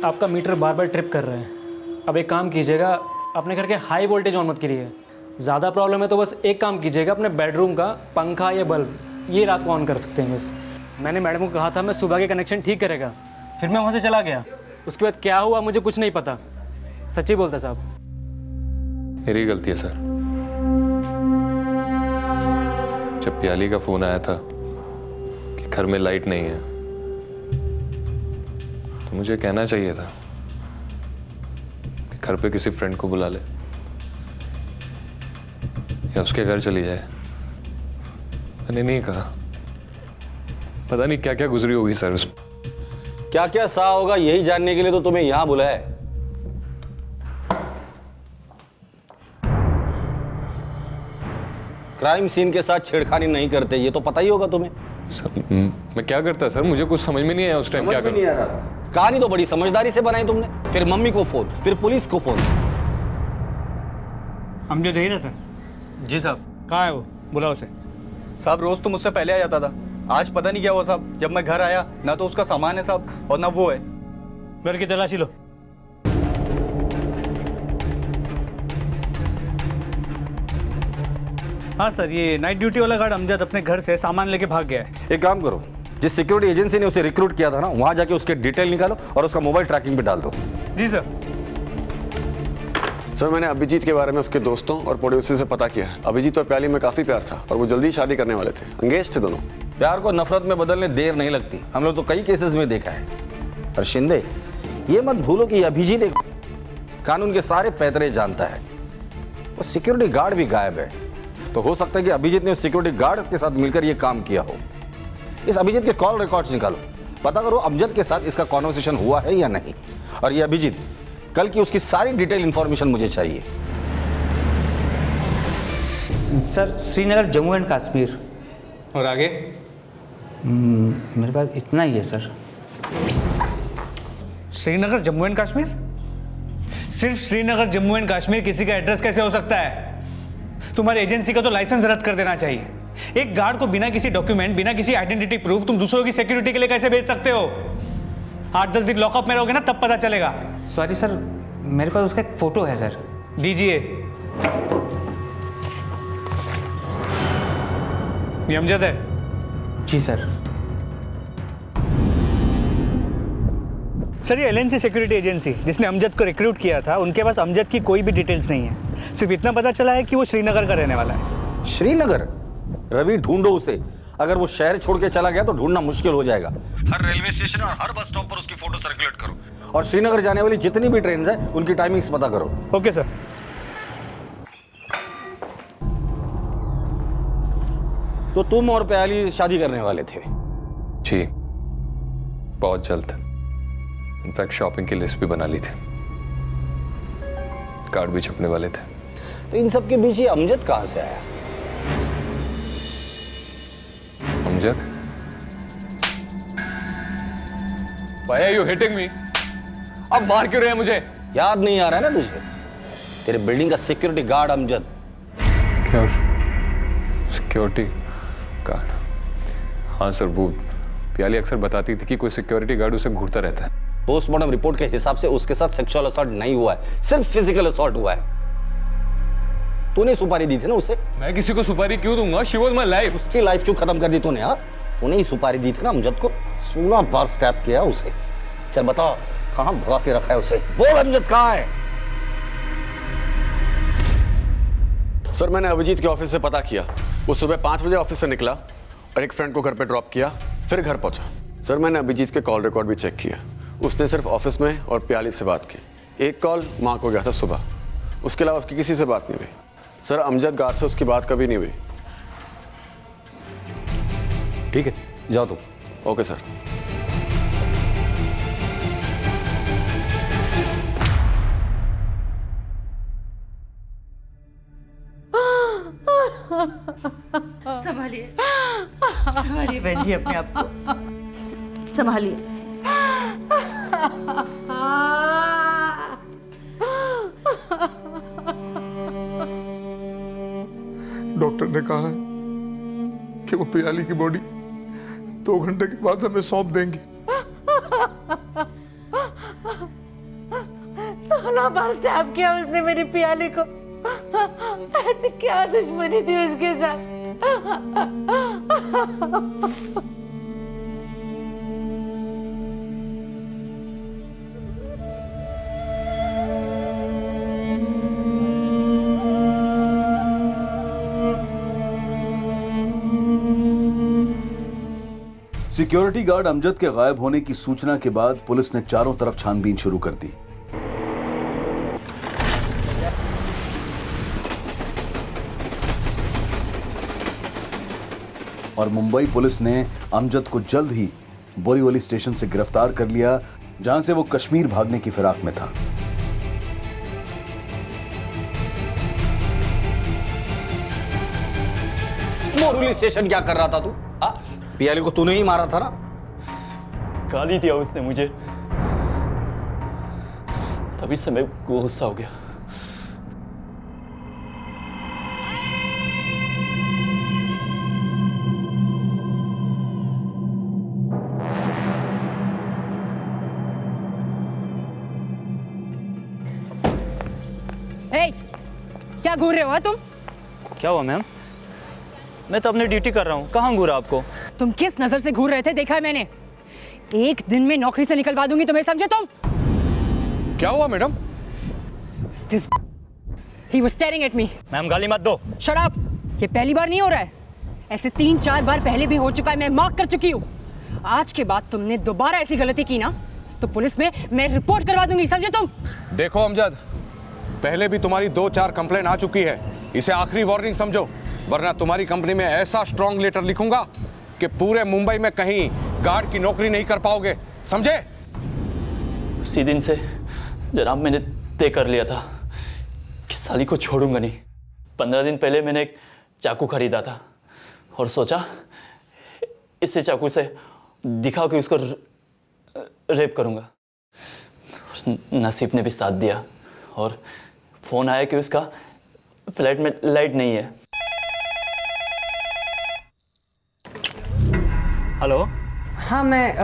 Speaker 25: आपका मीटर बार बार ट्रिप कर रहे हैं। अब एक काम कीजिएगा, अपने घर के हाई वोल्टेज ऑन मत करिए। ज़्यादा प्रॉब्लम है तो बस एक काम कीजिएगा, अपने बेडरूम का पंखा या बल्ब ये रात को ऑन कर सकते हैं बस। मैंने मैडम को कहा था मैं सुबह के कनेक्शन ठीक करेगा, फिर मैं वहाँ से चला गया। उसके बाद क्या हुआ मुझे कुछ नहीं पता, सच्ची बोलता साहब।
Speaker 19: मेरी गलती है सर। जब प्याली का फोन आया था कि घर में लाइट नहीं है तो मुझे कहना चाहिए था कि घर पे किसी फ्रेंड को बुला ले। या उसके घर चली जाए। मैंने नहीं कहा, पता नहीं क्या क्या गुजरी होगी सर उस।
Speaker 11: क्या क्या सा होगा यही जानने के लिए तो तुम्हें यहां बुलाया है। क्राइम सीन के साथ छेड़खानी नहीं करते, ये तो पता ही होगा तुम्हें।
Speaker 19: सर मैं क्या करता सर, मुझे कुछ समझ में नहीं आया उस टाइम क्या
Speaker 11: नहीं आ रहा। कहानी तो बड़ी समझदारी से बनाई तुमने, फिर मम्मी को फोन, फिर पुलिस को फोन।
Speaker 25: अमजद यही रहता है?
Speaker 17: जी साहब।
Speaker 25: कहाँ है वो? बुलाओ उसे।
Speaker 17: साहब रोज तो मुझसे पहले आ जाता था, आज पता नहीं क्या हुआ साहब। जब मैं घर आया ना तो उसका सामान है साहब और ना वो है।
Speaker 25: घर की तलाशी लो। हाँ सर, ये नाइट ड्यूटी वाला गार्ड अमजद अपने घर से सामान लेके भाग गया है।
Speaker 11: एक काम करो, जिस सिक्योरिटी एजेंसी ने उसे रिक्रूट किया था ना, वहां जाके उसके डिटेल निकालो और उसका मोबाइल ट्रैकिंग पे डाल दो।
Speaker 25: जी सर।
Speaker 23: सर मैंने अभिजीत के बारे में उसके दोस्तों और पड़ोसी से पता किया है। अभिजीत और प्याली में काफ़ी प्यार था और वो जल्दी शादी करने वाले थे, एंगेज थे दोनों।
Speaker 11: प्यार को नफरत में बदलने देर नहीं लगती, हम लोग तो कई केसेस में देखा है। पर शिंदे, ये मत भूलो कि अभिजीत एक कानून के सारे पैतरे जानता है। वो सिक्योरिटी गार्ड भी गायब है, तो हो सकता है कि अभिजीत ने उस सिक्योरिटी गार्ड के साथ मिलकर ये काम किया हो। इस अभिजीत के कॉल रिकॉर्ड्स निकालो, पता करो अमजद के साथ इसका कॉन्वर्सेशन हुआ है या नहीं। और ये अभिजीत, कल की उसकी सारी डिटेल इंफॉर्मेशन मुझे चाहिए।
Speaker 25: Sir Srinagar Jammu and Kashmir.
Speaker 17: और आगे?
Speaker 25: मेरे पास इतना ही है सर। श्रीनगर जम्मू एंड कश्मीर? सिर्फ श्रीनगर जम्मू एंड कश्मीर किसी का एड्रेस कैसे हो सकता है? तुम्हारी एजेंसी का तो लाइसेंस रद्द कर देना चाहिए। एक गार्ड को बिना किसी डॉक्यूमेंट, बिना किसी आइडेंटिटी प्रूफ तुम दूसरों की सिक्योरिटी के लिए कैसे भेज सकते हो? 8-10 दिन लॉकअप में रहोगे ना, तब पता चलेगा। सॉरी सर, मेरे पास उसका एक फोटो है सर। दीजिए। ये अमजद है? जी सर। सर ये एलएनसी सिक्योरिटी एजेंसी जिसने अमजद को रिक्रूट किया था, उनके पास अमजद की कोई भी डिटेल्स नहीं है। सिर्फ इतना पता चला है कि वो श्रीनगर का रहने वाला है।
Speaker 11: श्रीनगर? रवि, ढूंढो उसे। अगर वो शहर छोड़ के चला गया तो ढूंढना मुश्किल हो जाएगा। हर रेलवे स्टेशन और हर बस स्टॉप पर उसकी फोटो सर्कुलेट करो और श्रीनगर जाने वाली जितनी भी ट्रेन है उनकी टाइमिंग्स पता करो।
Speaker 25: Okay sir.
Speaker 11: तो तुम और प्याली शादी करने वाले थे?
Speaker 19: जी, बहुत जल्द। इनफैक्ट शॉपिंग की लिस्ट भी बना ली थी, कार्ड भी छपने वाले थे।
Speaker 11: तो इन सब के बीच ये अमजद कहां से आया?
Speaker 19: Amjad? Why are you hitting me? अब मार क्यों रहे हैं मुझे?
Speaker 11: याद नहीं आ रहा है ना तुझे? तेरे बिल्डिंग का सिक्योरिटी गार्ड अमजद।
Speaker 19: क्या? Security guard? हाँ सर, वो प्याली अक्सर बताती थी कि कोई सिक्योरिटी गार्ड उसे घूरता रहता है।
Speaker 11: पोस्टमार्टम रिपोर्ट के हिसाब से उसके साथ सेक्सुअल असॉल्ट नहीं हुआ है, सिर्फ फिजिकल असॉल्ट हुआ है। तूने सुपारी दी थी ना उसे?
Speaker 19: मैं किसी को सुपारी क्यों दूंगा? She was my life।
Speaker 11: उसकी लाइफ क्यों खत्म कर दी तूने? हाँ, तूने ही सुपारी दी थी ना अमजद को। 16 बार स्टैप किया उसे। चल बता, कहां भगा के रखा है उसे? बोल अमजद कहां है?
Speaker 23: सर मैंने अभिजीत के ऑफिस से पता किया। वो सुबह 5 बजे ऑफिस से निकला और एक फ्रेंड को घर पे ड्रॉप किया, फिर घर पहुंचा। सर मैंने अभिजीत के कॉल रिकॉर्ड भी चेक किया। उसने सिर्फ ऑफिस में और प्याली से बात की। एक कॉल माँ को गया था सुबह, उसके अलावा उसकी किसी से बात नहीं हुई। सर अमजद गार्ड से उसकी बात कभी नहीं हुई।
Speaker 11: ठीक है, जाओ तुम।
Speaker 23: Okay sir.
Speaker 20: संभालिए, संभालिए बहन जी अपने आप को, संभालिए।
Speaker 8: डॉक्टर ने कहा है कि वो प्याली की बॉडी 2 घंटे के बाद हमें सौंप देंगे।
Speaker 20: 16 बार स्टैब किया उसने मेरी प्याली को। ऐसी क्या दुश्मनी थी उसके साथ?
Speaker 1: सिक्योरिटी गार्ड अमजद के गायब होने की सूचना के बाद पुलिस ने चारों तरफ छानबीन शुरू कर दी। और मुंबई पुलिस ने अमजद को जल्द ही बोरीवली स्टेशन से गिरफ्तार कर लिया, जहां से वो कश्मीर भागने की फिराक में था।
Speaker 17: बोरीवली स्टेशन क्या कर रहा था तू? पियाली को तूने ही मारा था ना?
Speaker 2: गाली दिया उसने मुझे, तभी से मेरे को गुस्सा हो गया।
Speaker 21: क्या घूर रहे हो तुम?
Speaker 2: क्या हुआ मैम? मैं तो अपनी ड्यूटी कर रहा हूँ, कहाँ घूरा आपको?
Speaker 21: तुम किस नजर से घूर रहे थे देखा है मैंने। एक दिन में नौकरी से निकलवा दूंगी तुम्हें, समझे तुम?
Speaker 24: क्या हुआ madam?
Speaker 21: He was staring at me.
Speaker 2: Ma'am गाली मत दो।
Speaker 21: Shut up! ये पहली बार नहीं हो रहा है, ऐसे 3-4 बार पहले भी हो चुका है, मैं मार्क कर चुकी हूँ। आज के बाद तुमने दोबारा ऐसी गलती की ना तो पुलिस में मैं रिपोर्ट करवा दूंगी, समझे तुम?
Speaker 24: देखो अमजद, पहले भी तुम्हारी 2-4 कंप्लेन आ चुकी है, इसे आखिरी वार्निंग समझो, वरना तुम्हारी कंपनी में ऐसा स्ट्रॉन्ग लेटर लिखूंगा कि पूरे मुंबई में कहीं गार्ड की नौकरी नहीं कर पाओगे, समझे?
Speaker 2: उसी दिन से जनाब मैंने तय कर लिया था कि साली को छोड़ूंगा नहीं। 15 दिन पहले मैंने एक चाकू खरीदा था और सोचा इससे चाकू से दिखाओ कि उसको रेप करूंगा। नसीब ने भी साथ दिया और फोन आया कि उसका फ्लैट में लाइट नहीं है। हेलो,
Speaker 21: हाँ मैं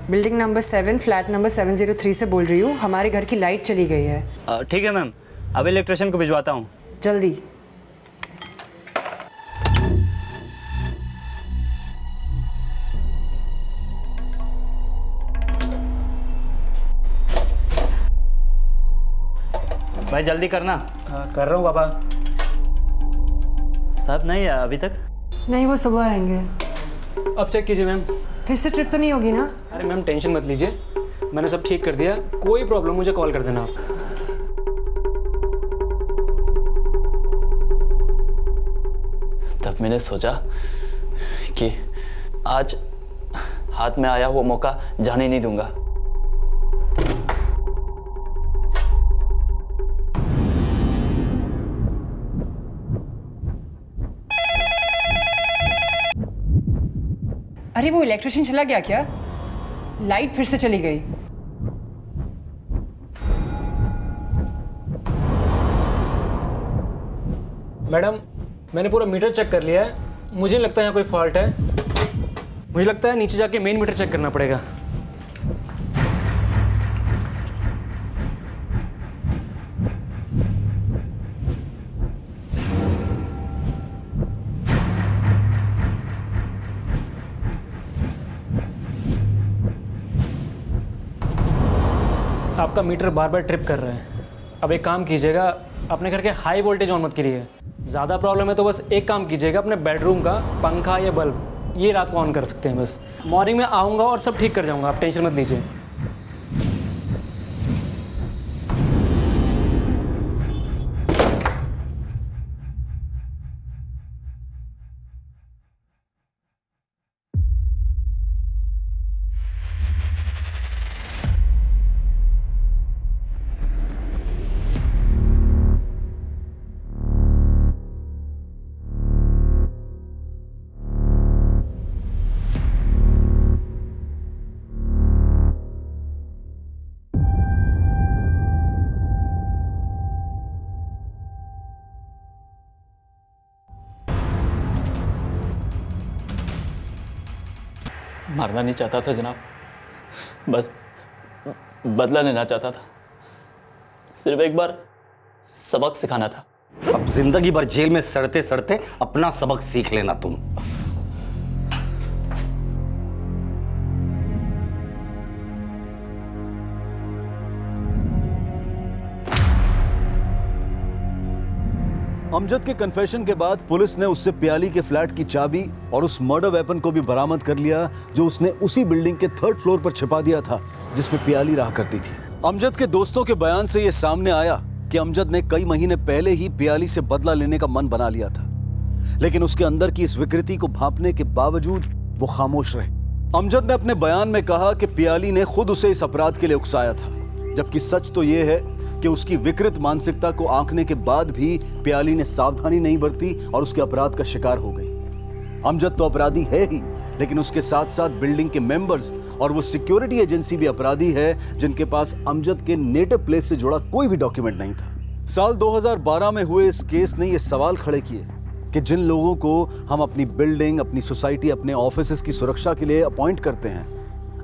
Speaker 21: बिल्डिंग नंबर 7 फ्लैट नंबर 703 से बोल रही हूँ। हमारे घर की लाइट चली गई है।
Speaker 2: ठीक है मैम, अब इलेक्ट्रिशियन को भिजवाता हूँ।
Speaker 21: जल्दी।
Speaker 2: भाई जल्दी करना।
Speaker 25: कर रहा हूँ पापा।
Speaker 2: साहब नहीं आया अभी तक?
Speaker 21: नहीं, वो सुबह आएंगे।
Speaker 25: अब चेक कीजिए मैम।
Speaker 21: फिर से ट्रिप तो नहीं होगी ना?
Speaker 25: अरे मैम टेंशन मत लीजिए, मैंने सब ठीक कर दिया, कोई प्रॉब्लम मुझे कॉल कर देना आप।
Speaker 2: तब मैंने सोचा कि आज हाथ में आया हुआ मौका जाने नहीं दूंगा।
Speaker 21: अरे वो इलेक्ट्रिशियन चला गया क्या? लाइट फिर से चली गई।
Speaker 25: मैडम मैंने पूरा मीटर चेक कर लिया है, मुझे नहीं लगता यहाँ कोई फॉल्ट है। मुझे लगता है नीचे जाके मेन मीटर चेक करना पड़ेगा। आपका मीटर बार बार ट्रिप कर रहा है। अब एक काम कीजिएगा, अपने घर के हाई वोल्टेज ऑन मत करिए। ज़्यादा प्रॉब्लम है तो बस एक काम कीजिएगा, अपने बेडरूम का पंखा या बल्ब ये रात को ऑन कर सकते हैं। बस मॉर्निंग में आऊँगा और सब ठीक कर जाऊँगा, आप टेंशन मत लीजिए।
Speaker 2: मारना नहीं चाहता था जनाब, बस बदला लेना चाहता था। सिर्फ एक बार सबक सिखाना था।
Speaker 17: अब जिंदगी भर जेल में सड़ते सड़ते अपना सबक सीख लेना तुम।
Speaker 1: अमजद के कन्फेशन के बाद पुलिस ने उससे पियाली के फ्लैट की चाबी और उस मर्डर वेपन को भी बरामद कर लिया, जो उसने उसी बिल्डिंग के 3rd फ्लोर पर छिपा दिया था जिसमें पियाली रहा करती थी। अमजद के दोस्तों के बयान से यह सामने आया कि अमजद ने कई महीने पहले ही पियाली से बदला लेने का मन बना लिया था, लेकिन उसके अंदर की इस विकृति को भांपने के बावजूद वो खामोश रहे। अमजद ने अपने बयान में कहा कि पियाली ने खुद उसे इस अपराध के लिए उकसाया था, जबकि सच तो यह है कि उसकी विकृत मानसिकता को आंकने के बाद भी पियाली ने सावधानी नहीं बरती और उसके अपराध का शिकार हो गई। अमजद तो अपराधी है ही, लेकिन उसके साथ साथ बिल्डिंग के मेंबर्स और वो सिक्योरिटी एजेंसी भी अपराधी है जिनके पास अमजद के नेटिव प्लेस से जुड़ा कोई भी डॉक्यूमेंट नहीं था। साल 2012 में हुए इस केस ने ये सवाल खड़े किए कि जिन लोगों को हम अपनी बिल्डिंग, अपनी सोसाइटी, अपने ऑफिसेस की सुरक्षा के लिए अपॉइंट करते हैं,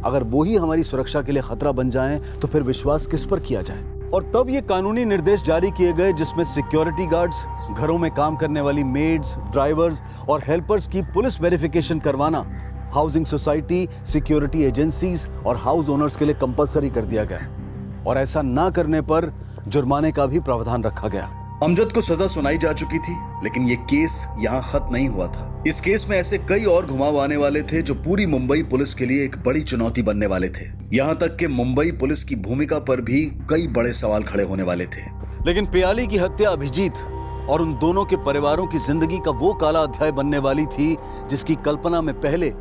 Speaker 1: अगर वही हमारी सुरक्षा के लिए खतरा बन जाएं तो फिर विश्वास किस पर किया जाए। और तब ये कानूनी निर्देश जारी किए गए जिसमें सिक्योरिटी गार्ड्स, घरों में काम करने वाली मेड्स, ड्राइवर्स और हेल्पर्स की पुलिस वेरिफिकेशन करवाना हाउसिंग सोसाइटी, सिक्योरिटी एजेंसीज और हाउस ओनर्स के लिए कंपलसरी कर दिया गया, और ऐसा ना करने पर जुर्माने का भी प्रावधान रखा गया। अमजद को सजा सुनाई जा चुकी थी, लेकिन ये केस यहाँ खत्म नहीं हुआ था। इस केस में ऐसे कई और घुमाव आने वाले थे जो पूरी मुंबई पुलिस के लिए एक बड़ी चुनौती बनने वाले थे। यहाँ तक कि मुंबई पुलिस की भूमिका पर भी कई बड़े सवाल खड़े होने वाले थे। लेकिन पियाली की हत्या अभिजीत और उन दोनों के परिवारों की जिंदगी का वो काला अध्याय बनने वाली थी जिसकी कल्पना में पहले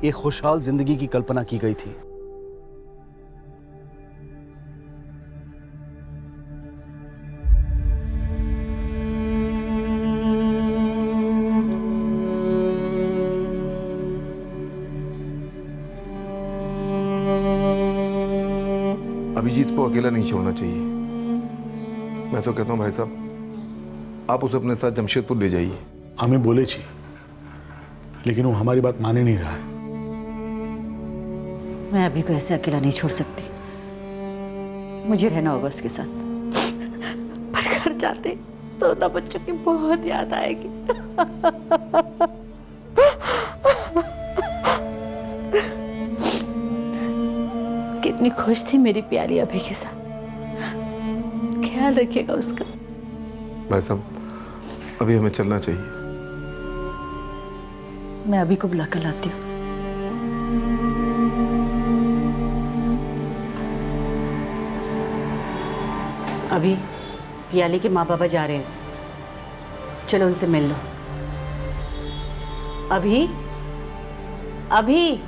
Speaker 1: एक खुशहाल जिंदगी की कल्पना की गई थी।
Speaker 4: अभिजीत को अकेला नहीं छोड़ना चाहिए। मैं तो कहता हूं भाई साहब, आप उसे अपने साथ जमशेदपुर ले जाइए।
Speaker 5: हमें बोले छी, लेकिन वो हमारी बात माने नहीं रहा है।
Speaker 6: मैं अभी को ऐसे अकेला नहीं छोड़ सकती, मुझे रहना होगा उसके साथ। पर घर जाते तो ना बच्चों की बहुत याद आएगी। कितनी खुश थी मेरी प्यारी अभी के साथ, ख्याल रखिएगा उसका।
Speaker 4: भाई साहब, अभी हमें चलना चाहिए।
Speaker 6: मैं अभी को बुला कर लाती हूँ। अभी पियाली के माँ बाबा जा रहे हैं, चलो उनसे मिल लो। अभी अभी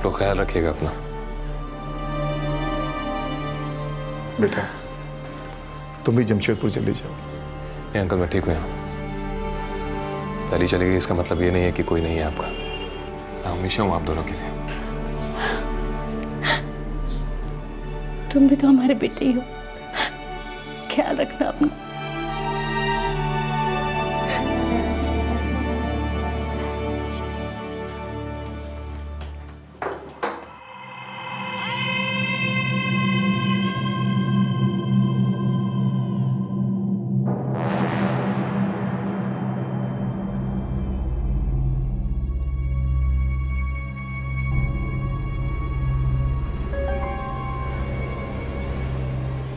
Speaker 4: तो ख्याल रखिएगा अपना। बेटा, तुम भी जमशेदपुर चले जाओ।
Speaker 10: नहीं अंकल, मैं ठीक हूँ यहाँ। पहली चली गई इसका मतलब ये नहीं है कि कोई नहीं है आपका। मैं हमेशा हूँ आप दोनों के लिए।
Speaker 6: तुम भी तो हमारे बेटे ही हो, ख्याल रखना अपना।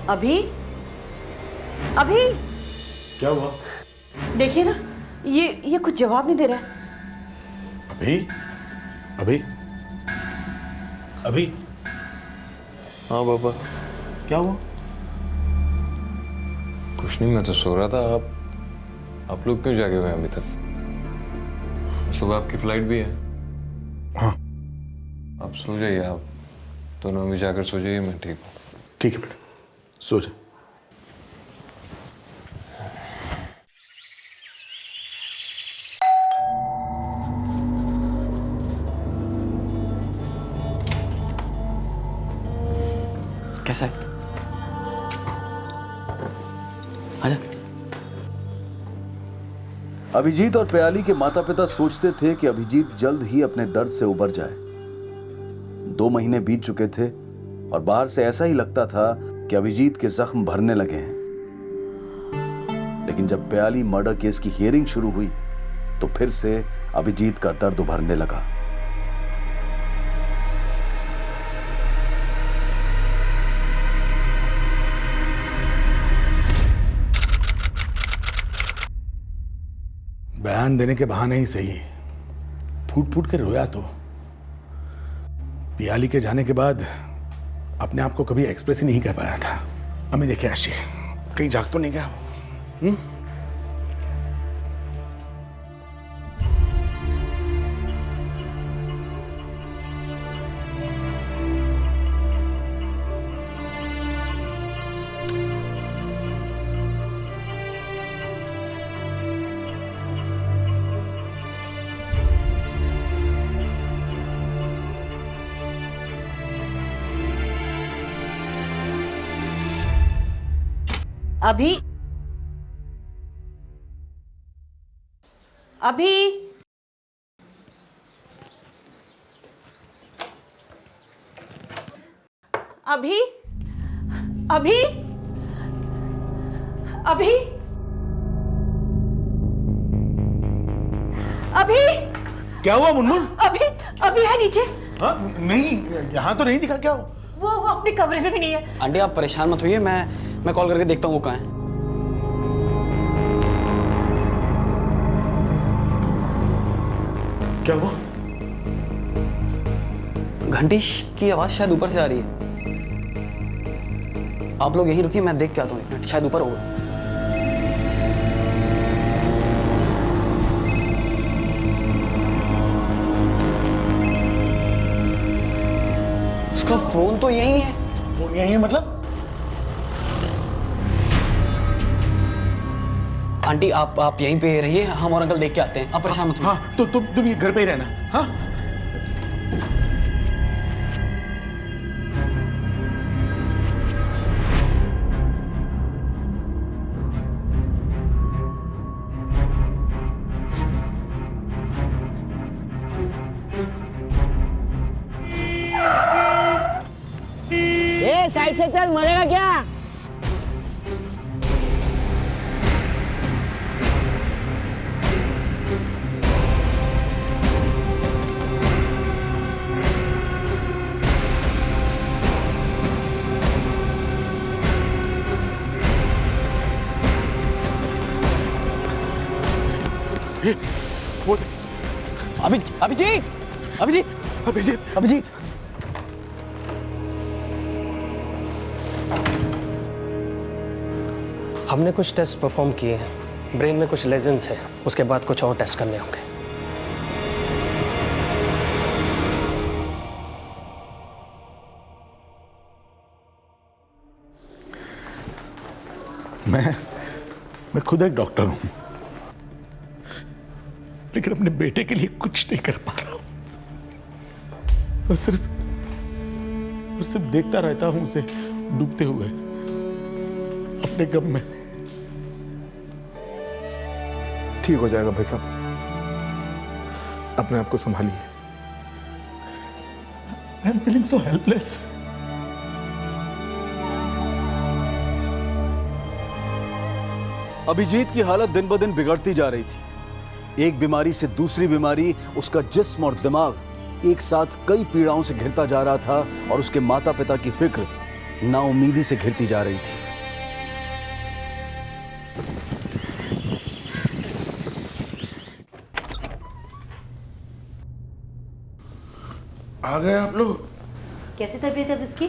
Speaker 6: अभी अभी
Speaker 4: क्या हुआ?
Speaker 6: देखिए ना, ये कुछ जवाब नहीं दे रहा है।
Speaker 4: अभी अभी अभी
Speaker 10: हाँ पापा।
Speaker 4: क्या हुआ?
Speaker 10: कुछ नहीं, मैं तो सो रहा था। आप लोग क्यों जागे हुए हैं अभी तक? सुबह आपकी फ्लाइट भी है।
Speaker 4: हाँ,
Speaker 10: आप सो जाइए। आप दोनों अभी जाकर सो जाइए, मैं ठीक हूँ।
Speaker 4: ठीक है बेटा, सो जा।
Speaker 2: कैसा है? आजा।
Speaker 1: अभिजीत और प्याली के माता पिता सोचते थे कि अभिजीत जल्द ही अपने दर्द से उबर जाए। 2 महीने बीत चुके थे और बाहर से ऐसा ही लगता था कि अभिजीत के जख्म भरने लगे हैं। लेकिन जब प्याली मर्डर केस की हियरिंग शुरू हुई तो फिर से अभिजीत का दर्द उभरने लगा।
Speaker 5: बयान देने के बहाने ही सही, फूट फूट के रोया तो। पियाली के जाने के बाद अपने आप को कभी एक्सप्रेस ही नहीं कर पाया था। अम्मी देखिए आशी, कहीं जाग तो नहीं गया?
Speaker 6: अभी अभी अभी अभी अभी अभी
Speaker 5: क्या हुआ मुनमुन?
Speaker 6: अभी अभी है नीचे।
Speaker 5: हाँ नहीं, यहाँ तो नहीं दिखा। क्या हुआ?
Speaker 6: वो अपने कमरे में भी नहीं है।
Speaker 7: आंटी आप परेशान मत होइए, मैं कॉल करके देखता हूँ वो कहाँ है।
Speaker 5: क्या हुआ?
Speaker 7: घंटी की आवाज शायद ऊपर से आ रही है। आप लोग यहीं रुकिए, मैं देख के आता हूँ 1 मिनट, शायद ऊपर होगा। उसका फोन तो यही है।
Speaker 5: फोन यही है मतलब?
Speaker 7: आंटी आप यहीं पे रहिए, हम और अंकल देख के आते हैं, आप परेशान मत होइए।
Speaker 5: हाँ तो तुम ये घर पे ही रहना। हाँ
Speaker 12: साइड से चल, मरेगा क्या?
Speaker 7: अभिजीत
Speaker 13: हमने कुछ टेस्ट परफॉर्म किए हैं, ब्रेन में कुछ लेजेंस है, उसके बाद कुछ और टेस्ट करने होंगे।
Speaker 5: मैं खुद एक डॉक्टर हूं, लेकिन अपने बेटे के लिए कुछ नहीं कर पा रहा हूं। बस सिर्फ देखता रहता हूं उसे डूबते हुए अपने गम में। ठीक हो जाएगा भाई साहब, अपने आप को संभालिए। I am feeling so helpless.
Speaker 1: Abhijeet की हालत दिन ब दिन बिगड़ती जा रही थी। एक बीमारी से दूसरी बीमारी उसका जिस्म और दिमाग एक साथ कई पीड़ाओं से घिरता जा रहा था और उसके माता पिता की फिक्र नाउमीदी से घिरती जा रही थी।
Speaker 5: आ गए आप लोग?
Speaker 6: कैसी तबीयत है उसकी?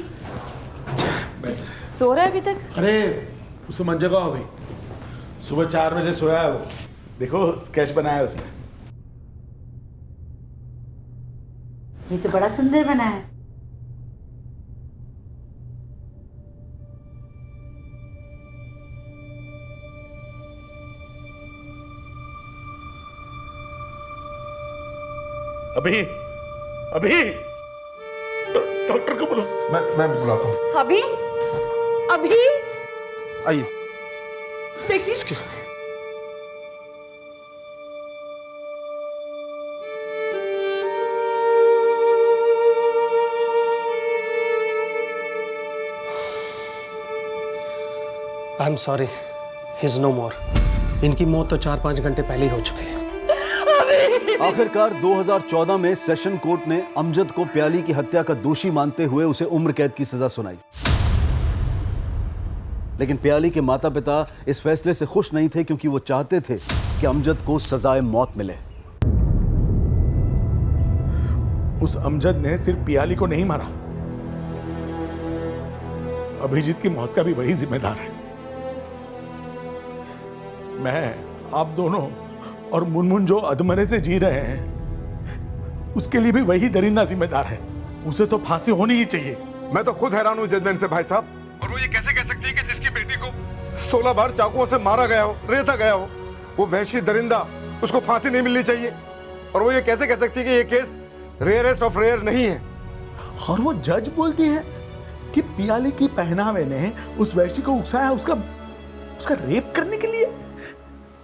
Speaker 5: बस
Speaker 6: सो रहा है अभी तक?
Speaker 5: अरे उसे मन जगह हो गई। सुबह 4 बजे सोया है वो। देखो स्केच बनाया उसने।
Speaker 6: ये तो बड़ा सुंदर बना है।
Speaker 5: अभी डॉक्टर को बुला। मैं बुलाता हूँ।
Speaker 6: अभी
Speaker 5: आइए।
Speaker 6: देखिए
Speaker 13: I am sorry, he is no more. इनकी मौत तो 4-5 घंटे पहले ही हो चुकी है।
Speaker 1: आखिरकार 2014 में सेशन कोर्ट ने अमजद को प्याली की हत्या का दोषी मानते हुए उसे उम्र कैद की सजा सुनाई। लेकिन प्याली के माता पिता इस फैसले से खुश नहीं थे, क्योंकि वो चाहते थे कि अमजद को सजाए मौत मिले।
Speaker 5: उस अमजद ने सिर्फ प्याली को नहीं मारा, अभिजीत की मौत का भी वही जिम्मेदार है। मैं, आप दोनों और मुनमुन जो अधमरे से जी रहे हैं, उसके लिए भी वही दरिंदा जिम्मेदार है। उसे तो फांसी होनी ही चाहिए।
Speaker 4: मैं तो खुद हैरान हूँ जजमेंट से भाई साहब। और वो ये कैसे कह सकती है कि जिसकी बेटी को 16 बार चाकुओं से मारा गया हो, रेता गया हो, वो वहशी दरिंदा, उसको फांसी नहीं मिलनी चाहिए। और वो ये कैसे कह सकती है कि ये केस रेयरेस्ट ऑफ रेयर नहीं है।
Speaker 5: और वो जज बोलती है कि पियाली की पहनावे ने उस वैश्य को उकसाया उसका रेप करने के लिए।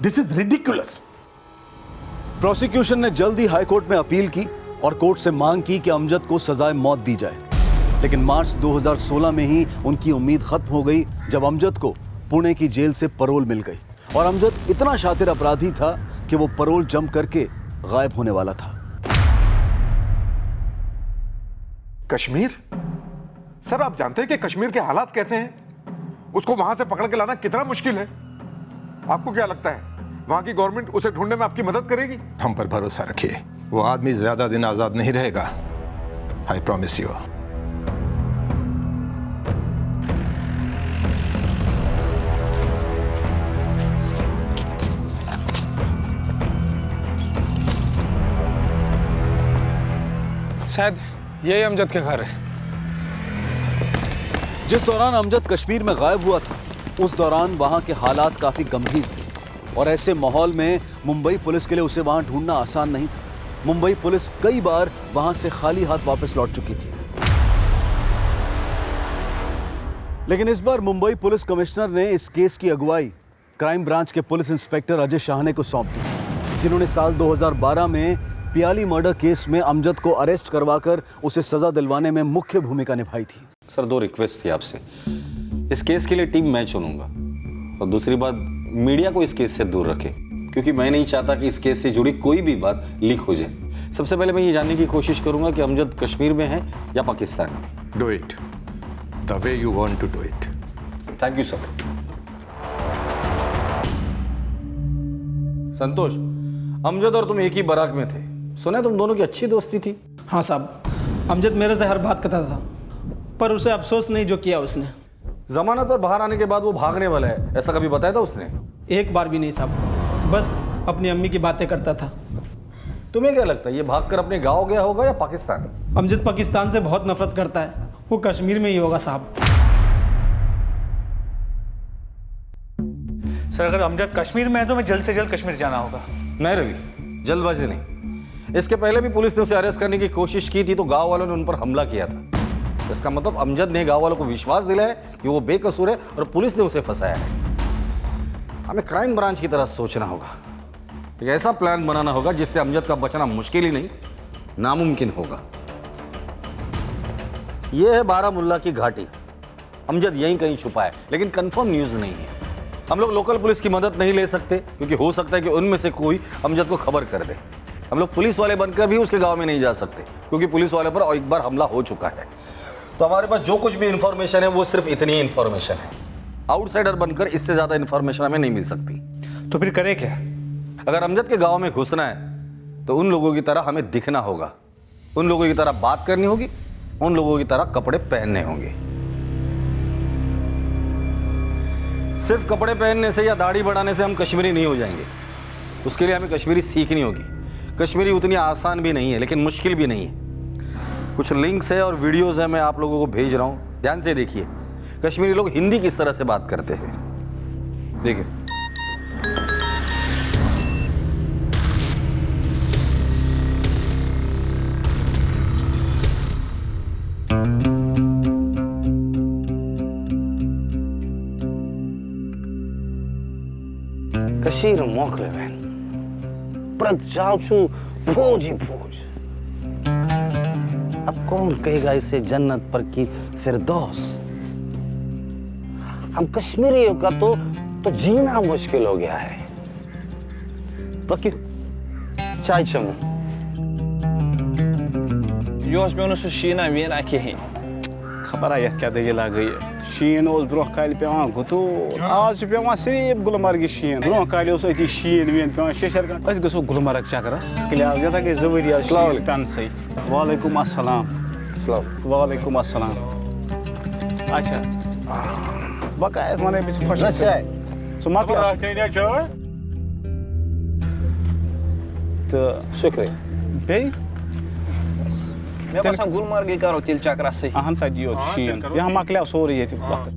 Speaker 5: This is ridiculous.
Speaker 1: प्रोसिक्यूशन ने जल्द ही हाईकोर्ट में अपील की और कोर्ट से मांग की कि अमजद को सजाए मौत दी जाए। लेकिन मार्च 2016 में ही उनकी उम्मीद खत्म हो गई जब अमजद को पुणे की जेल से परोल मिल गई। और अमजद इतना शातिर अपराधी था कि वो परोल जंप करके गायब होने वाला था।
Speaker 4: कश्मीर? सर आप जानते हैं कि कश्मीर के हालात कैसे हैं? उसको वहां से पकड़ के लाना कितना मुश्किल है। आपको क्या लगता है वहां की गवर्नमेंट उसे ढूंढने में आपकी मदद करेगी?
Speaker 12: हम पर भरोसा रखिए, वो आदमी ज्यादा दिन आजाद नहीं रहेगा। I promise you. शायद यही अमजद के घर है।
Speaker 1: जिस दौरान अमजद कश्मीर में गायब हुआ था, उस दौरान वहां के हालात काफी गंभीर थे। और ऐसे माहौल में मुंबई पुलिस के लिए उसे वहां ढूंढना आसान नहीं था। मुंबई पुलिस कई बार वहां से खाली हाथ वापस लौट चुकी थी। लेकिन इस बार मुंबई पुलिस कमिश्नर ने इस केस की अगुवाई क्राइम ब्रांच के पुलिस इंस्पेक्टर अजय शाहने को सौंप दी, जिन्होंने साल 2012 में पियाली मर्डर केस में अमजद को अरेस्ट करवाकर उसे सजा दिलवाने में मुख्य भूमिका निभाई थी।
Speaker 11: सर 2 रिक्वेस्ट थी आपसे। इस केस के लिए टीम मैं चुनूंगा, और दूसरी बात, मीडिया को इस केस से दूर रखे, क्योंकि मैं नहीं चाहता कि इस केस से जुड़ी कोई भी बात लीक हो जाए। सबसे पहले मैं ये जानने की कोशिश करूंगा कि अमजद कश्मीर में है या पाकिस्तान में।
Speaker 12: Do it the way you want to do it.
Speaker 11: Thank you sir. Santosh, Amjad और तुम एक ही बारात में थे, सुना तुम दोनों की अच्छी दोस्ती थी।
Speaker 22: हाँ साहब, अमजद मेरे से हर बात करता था, पर उसे अफसोस नहीं जो किया उसने।
Speaker 11: जमानत पर बाहर आने के बाद वो भागने वाला है, ऐसा कभी बताया था उसने?
Speaker 22: एक बार भी नहीं साहब, बस अपनी अम्मी की बातें करता था।
Speaker 11: तुम्हें क्या लगता है ये भागकर अपने गांव गया होगा या पाकिस्तान?
Speaker 22: अमजद पाकिस्तान से बहुत नफरत करता है, वो कश्मीर में ही होगा साहब।
Speaker 17: सर अगर अमजद कश्मीर में है तो मैं जल्द से जल्द कश्मीर जाना होगा।
Speaker 11: नहीं रवि, जल्दबाजी नहीं। इसके पहले भी पुलिस ने उसे अरेस्ट करने की कोशिश की थी तो गांव वालों ने उन पर हमला किया था। इसका मतलब अमजद ने गांव वालों को विश्वास दिलाया कि वो बेकसूर है और पुलिस ने उसे फंसाया है। हमें क्राइम ब्रांच की तरह सोचना होगा, एक ऐसा प्लान बनाना होगा जिससे अमजद का बचना मुश्किल ही नहीं नामुमकिन होगा। यह है बारामुल्ला की घाटी। अमजद यहीं कहीं छुपा है, लेकिन कंफर्म न्यूज़ नहीं है। हम लोग लोकल पुलिस की मदद नहीं ले सकते, क्योंकि हो सकता है कि उनमें से कोई अमजद को खबर कर दे। हम लोग पुलिस वाले बनकर भी उसके गांव में नहीं जा सकते, क्योंकि पुलिस वाले पर एक बार हमला हो चुका है। तो हमारे पास जो कुछ भी इंफॉर्मेशन है वो सिर्फ इतनी ही इंफॉर्मेशन है। आउटसाइडर बनकर इससे ज़्यादा इंफॉर्मेशन हमें नहीं मिल सकती।
Speaker 17: तो फिर करें क्या?
Speaker 11: अगर अमजद के गाँव में घुसना है तो उन लोगों की तरह हमें दिखना होगा, उन लोगों की तरह बात करनी होगी, उन लोगों की तरह कपड़े पहनने होंगे। सिर्फ कपड़े पहनने से या दाढ़ी बढ़ाने से हम कश्मीरी नहीं हो जाएंगे। उसके लिए हमें कश्मीरी सीखनी होगी। कश्मीरी उतनी आसान भी नहीं है, लेकिन मुश्किल भी नहीं है। कुछ लिंक्स है और वीडियोस है, मैं आप लोगों को भेज रहा हूँ, ध्यान से देखिए। कश्मीरी लोग हिंदी किस तरह से बात करते हैं, देखिए। कशीर मोखले बहन प्रत जाऊं छू फौज ही फौज। अब कौन कहेगा इसे जन्नत पर की फिरदौस। हम कश्मीरियों का तो जीना मुश्किल हो गया है। फकीर चाय चमो
Speaker 14: योस पे शीना वीना कहें खबर ये क्या दलील गई। शीन ब्रोह काल पे गुतू आज पे सिर्फ गुलमर्ग शीन ब्रोह काल अति शीन वीन पे शेशर गो गुलमर्ग चकरस ये गई जवरिया पेंसई। वालेकुम अस्सलाम। वालेकुम अस्सलाम। अच्छा Bakayız bana bir koş.
Speaker 11: Nasıl?
Speaker 14: So makla.
Speaker 11: Şükür.
Speaker 14: Bey?
Speaker 11: मैं बस गुलमर्ग ही करो चिल चक्रा से
Speaker 14: Ahan ta diyor Şiin. Ya makla sorry ये वक्त.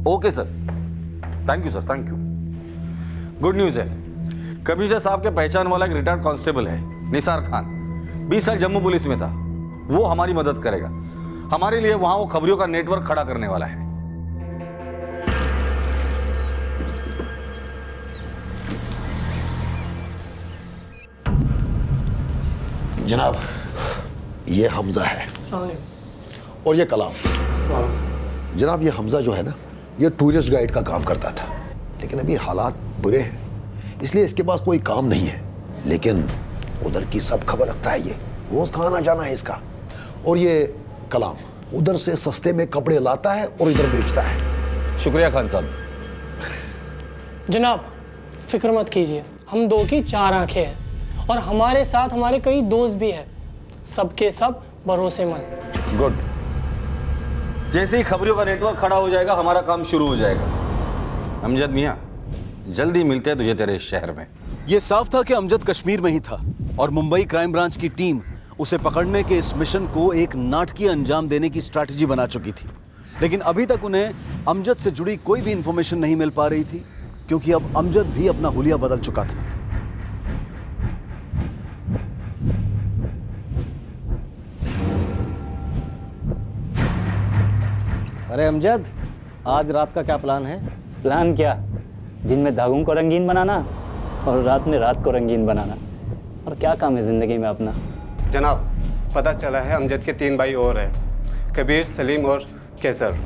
Speaker 3: Okay sir, thank you sir, thank you. Good news है, कमिश्नर साहब के पहचान वाला एक रिटायर्ड कांस्टेबल है, निसार खान। 20 साल जम्मू पुलिस में था। वो हमारी मदद करेगा। हमारे लिए वहां वो खबरियों का नेटवर्क खड़ा करने वाला है।
Speaker 9: जनाब, ये हमजा है और ये कलाम। जनाब, ये हमजा जो है ना, ये टूरिस्ट गाइड का काम करता था, लेकिन अभी हालात बुरे हैं, इसलिए इसके पास कोई काम नहीं है। लेकिन उधर की सब खबर रखता है, ये रोज कहाँ आना जाना है इसका। और ये कलाम उधर से सस्ते में कपड़े लाता है और इधर बेचता है।
Speaker 3: शुक्रिया खान साहब।
Speaker 15: जनाब, फिक्र मत कीजिए, हम दो की चार आंखें हैं और हमारे साथ हमारे कई दोस्त भी हैं, सबके सब भरोसेमंद।
Speaker 3: गुड। जैसे ही खबरियों का नेटवर्क खड़ा हो जाएगा, हमारा काम शुरू हो जाएगा। अमजद मियाँ, जल्दी मिलते हैं तुझे तेरे शहर में।
Speaker 1: यह साफ था कि अमजद कश्मीर में ही था और मुंबई क्राइम ब्रांच की टीम उसे पकड़ने के इस मिशन को एक नाटकीय अंजाम देने की स्ट्रैटेजी बना चुकी थी। लेकिन अभी तक उन्हें अमजद से जुड़ी कोई भी इंफॉर्मेशन नहीं मिल पा रही थी, क्योंकि अब अमजद भी अपना हुलिया बदल चुका था।
Speaker 16: अरे अमजद, आज रात का क्या प्लान है?
Speaker 2: प्लान क्या? दिन में धागों को रंगीन बनाना और रात में रात को रंगीन बनाना। और क्या काम है ज़िंदगी में अपना?
Speaker 18: जनाब, पता चला है अमजद के 3 भाई और हैं, कबीर, सलीम और कैसर।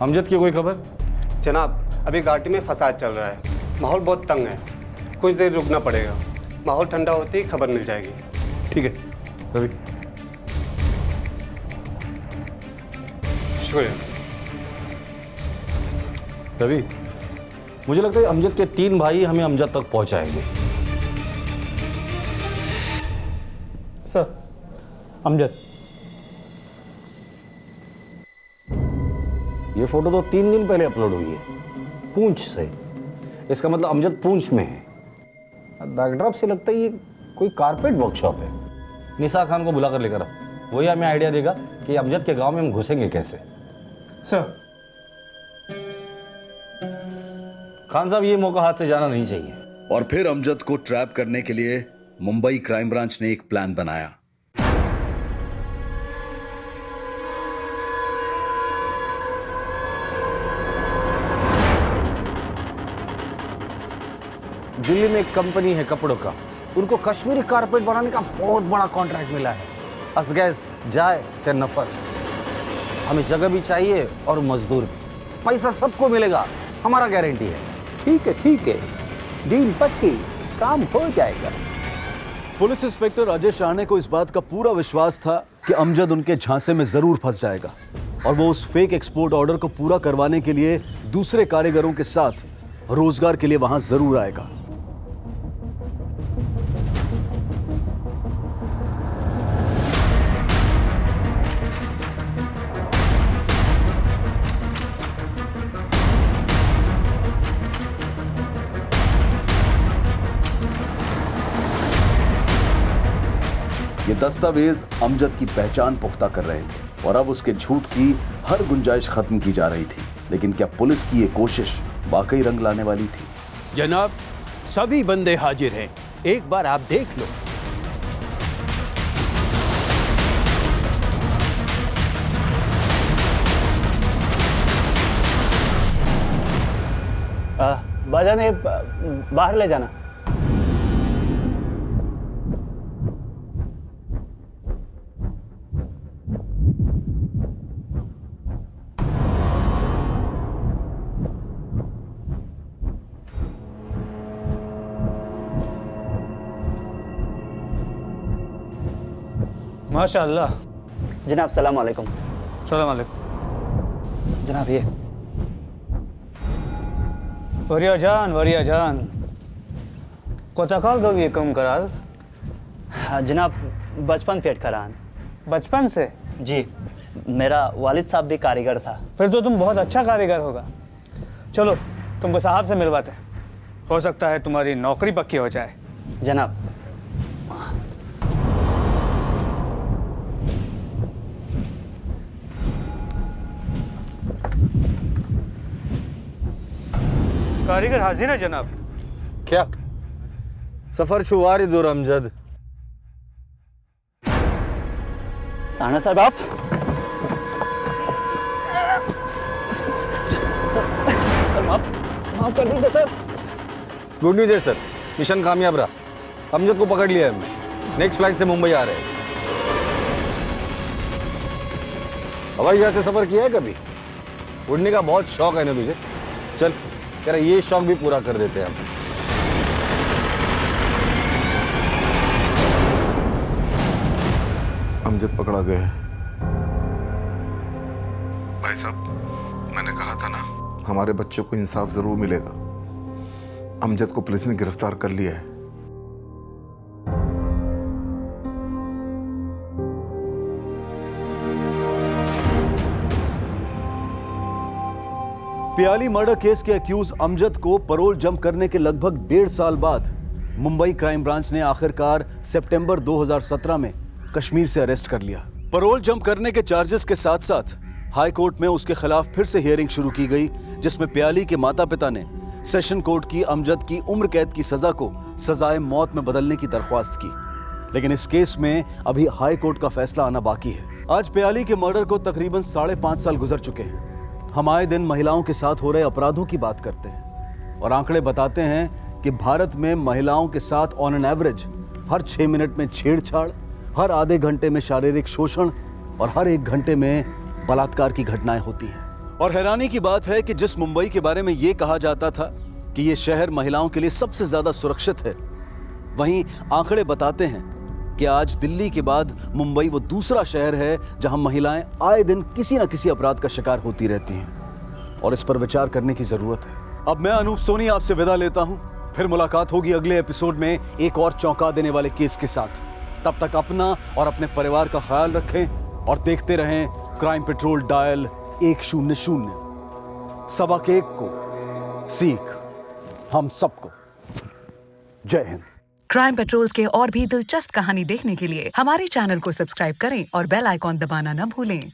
Speaker 3: अमजद की कोई खबर?
Speaker 18: जनाब, अभी घाटी में फसाद चल रहा है, माहौल बहुत तंग है, कुछ देर रुकना पड़ेगा, माहौल ठंडा होते ही खबर मिल जाएगी।
Speaker 3: ठीक है रवि।
Speaker 18: शुक्रिया
Speaker 3: रवि, मुझे लगता है अमजद के 3 भाई हमें अमजद तक पहुंचाएंगे।
Speaker 25: सर, अमजद।
Speaker 3: ये फोटो तो 3 दिन पहले अपलोड हुई है, पूंछ से। इसका मतलब अमजद पूंछ में है। बैकड्रॉप से लगता है ये कोई कारपेट वर्कशॉप है। निसार खान को बुला कर लेकर आओ, वही हमें आइडिया देगा कि अमजद के गांव में हम घुसेंगे कैसे।
Speaker 25: सर।
Speaker 3: खान साहब, ये मौका हाथ से जाना नहीं चाहिए।
Speaker 26: और फिर अमजद को ट्रैप करने के लिए मुंबई क्राइम ब्रांच ने एक प्लान बनाया।
Speaker 3: दिल्ली में एक कंपनी है कपड़ों का, उनको कश्मीरी कारपेट बनाने का बहुत बड़ा कॉन्ट्रैक्ट मिला है। असगैस जाए ते नफर। हमें जगह भी चाहिए और मजदूर भी। पैसा सबको मिलेगा, हमारा गारंटी है।
Speaker 16: ठीक है, डील पक्की, काम हो जाएगा।
Speaker 1: पुलिस इंस्पेक्टर अजय शाह ने को इस बात का पूरा विश्वास था कि अमजद उनके झांसे में जरूर फंस जाएगा और वो उस फेक एक्सपोर्ट ऑर्डर को पूरा करवाने के लिए दूसरे कारीगरों के साथ रोजगार के लिए वहां जरूर आएगा। ये दस्तावेज अमजद की पहचान पुख्ता कर रहे थे और अब उसके झूठ की हर गुंजाइश खत्म की जा रही थी। लेकिन क्या पुलिस की ये कोशिश वाकई रंग लाने वाली थी?
Speaker 27: जनाब, सभी बंदे हाजिर हैं, एक बार आप देख लो।
Speaker 2: बाजा ने बाहर ले जाना।
Speaker 25: माशाअल्लाह।
Speaker 2: जनाब सलाम अलैकुम।
Speaker 25: सलाम अलैकुम।
Speaker 2: जनाब ये
Speaker 25: वरिया जान कोताकाल गवी कम कराल।
Speaker 2: हाँ, जनाब बचपन पेट करान।
Speaker 25: बचपन से?
Speaker 2: जी, मेरा वालिद साहब भी कारीगर था।
Speaker 13: फिर तो तुम बहुत अच्छा कारीगर होगा। चलो तुमको साहब से मिलवाते हैं, हो सकता है तुम्हारी नौकरी पक्की हो जाए।
Speaker 2: जनाब।
Speaker 13: कारीगर हाजिर है जनाब।
Speaker 3: क्या सफर शुवारिदुर अमजद।
Speaker 2: साना साहब आप माफ कर दीजिए सर।
Speaker 3: गुड न्यूज है सर, मिशन कामयाब रहा। अमजद को पकड़ लिया है हमने। नेक्स्ट फ्लाइट से मुंबई आ रहे हैं। हवाई जहाज से सफर किया है कभी? उड़ने का बहुत शौक है ना तुझे? चल तेरा ये शौक भी पूरा कर देते हैं हम।
Speaker 4: अमजद पकड़ा गया है। भाई साहब, मैंने कहा था ना, हमारे बच्चे को इंसाफ जरूर मिलेगा। अमजद को पुलिस ने गिरफ्तार कर लिया है।
Speaker 1: प्याली मर्डर केस के अक्यूज अमजद को पैरोल जंप करने के लगभग 1.5 साल बाद मुंबई क्राइम ब्रांच ने आखिरकार सितंबर 2017 में कश्मीर से अरेस्ट कर लिया। पैरोल जंप करने के चार्जेस के साथ साथ हाई कोर्ट में उसके खिलाफ फिर से हियरिंग शुरू की गई, जिसमें प्याली के माता पिता ने सेशन कोर्ट की अमजद की उम्र कैद की सजा को सजाए मौत में बदलने की दरख्वास्त की। लेकिन इस केस में अभी हाई कोर्ट का फैसला आना बाकी है। आज प्याली के मर्डर को तकरीबन 5.5 साल गुजर चुके हैं। हम आए दिन महिलाओं के साथ हो रहे अपराधों की बात करते हैं और आंकड़े बताते हैं कि भारत में महिलाओं के साथ on an average her 6 minute में छेड़छाड़, हर आधे घंटे में शारीरिक शोषण और हर 1 घंटे में बलात्कार की घटनाएं होती हैं। और हैरानी की बात है कि जिस मुंबई के बारे में यह कहा जाता था कि यह शहर महिलाओं के लिए सबसे ज्यादा सुरक्षित है, वहीं आंकड़े बताते हैं कि आज दिल्ली के बाद मुंबई वो दूसरा शहर है जहां महिलाएं आए दिन किसी न किसी अपराध का शिकार होती रहती हैं और इस पर विचार करने की जरूरत है। अब मैं अनूप सोनी आपसे विदा लेता हूं, फिर मुलाकात होगी अगले एपिसोड में एक और चौंका देने वाले केस के साथ। तब तक अपना और अपने परिवार का ख्याल रखें और देखते रहें क्राइम पेट्रोल डायल 100। सबक एक को सीख हम सबको। जय हिंद।
Speaker 8: क्राइम पेट्रोल के और भी दिलचस्प कहानी देखने के लिए हमारे चैनल को सब्सक्राइब करें और बेल आइकॉन दबाना न भूलें।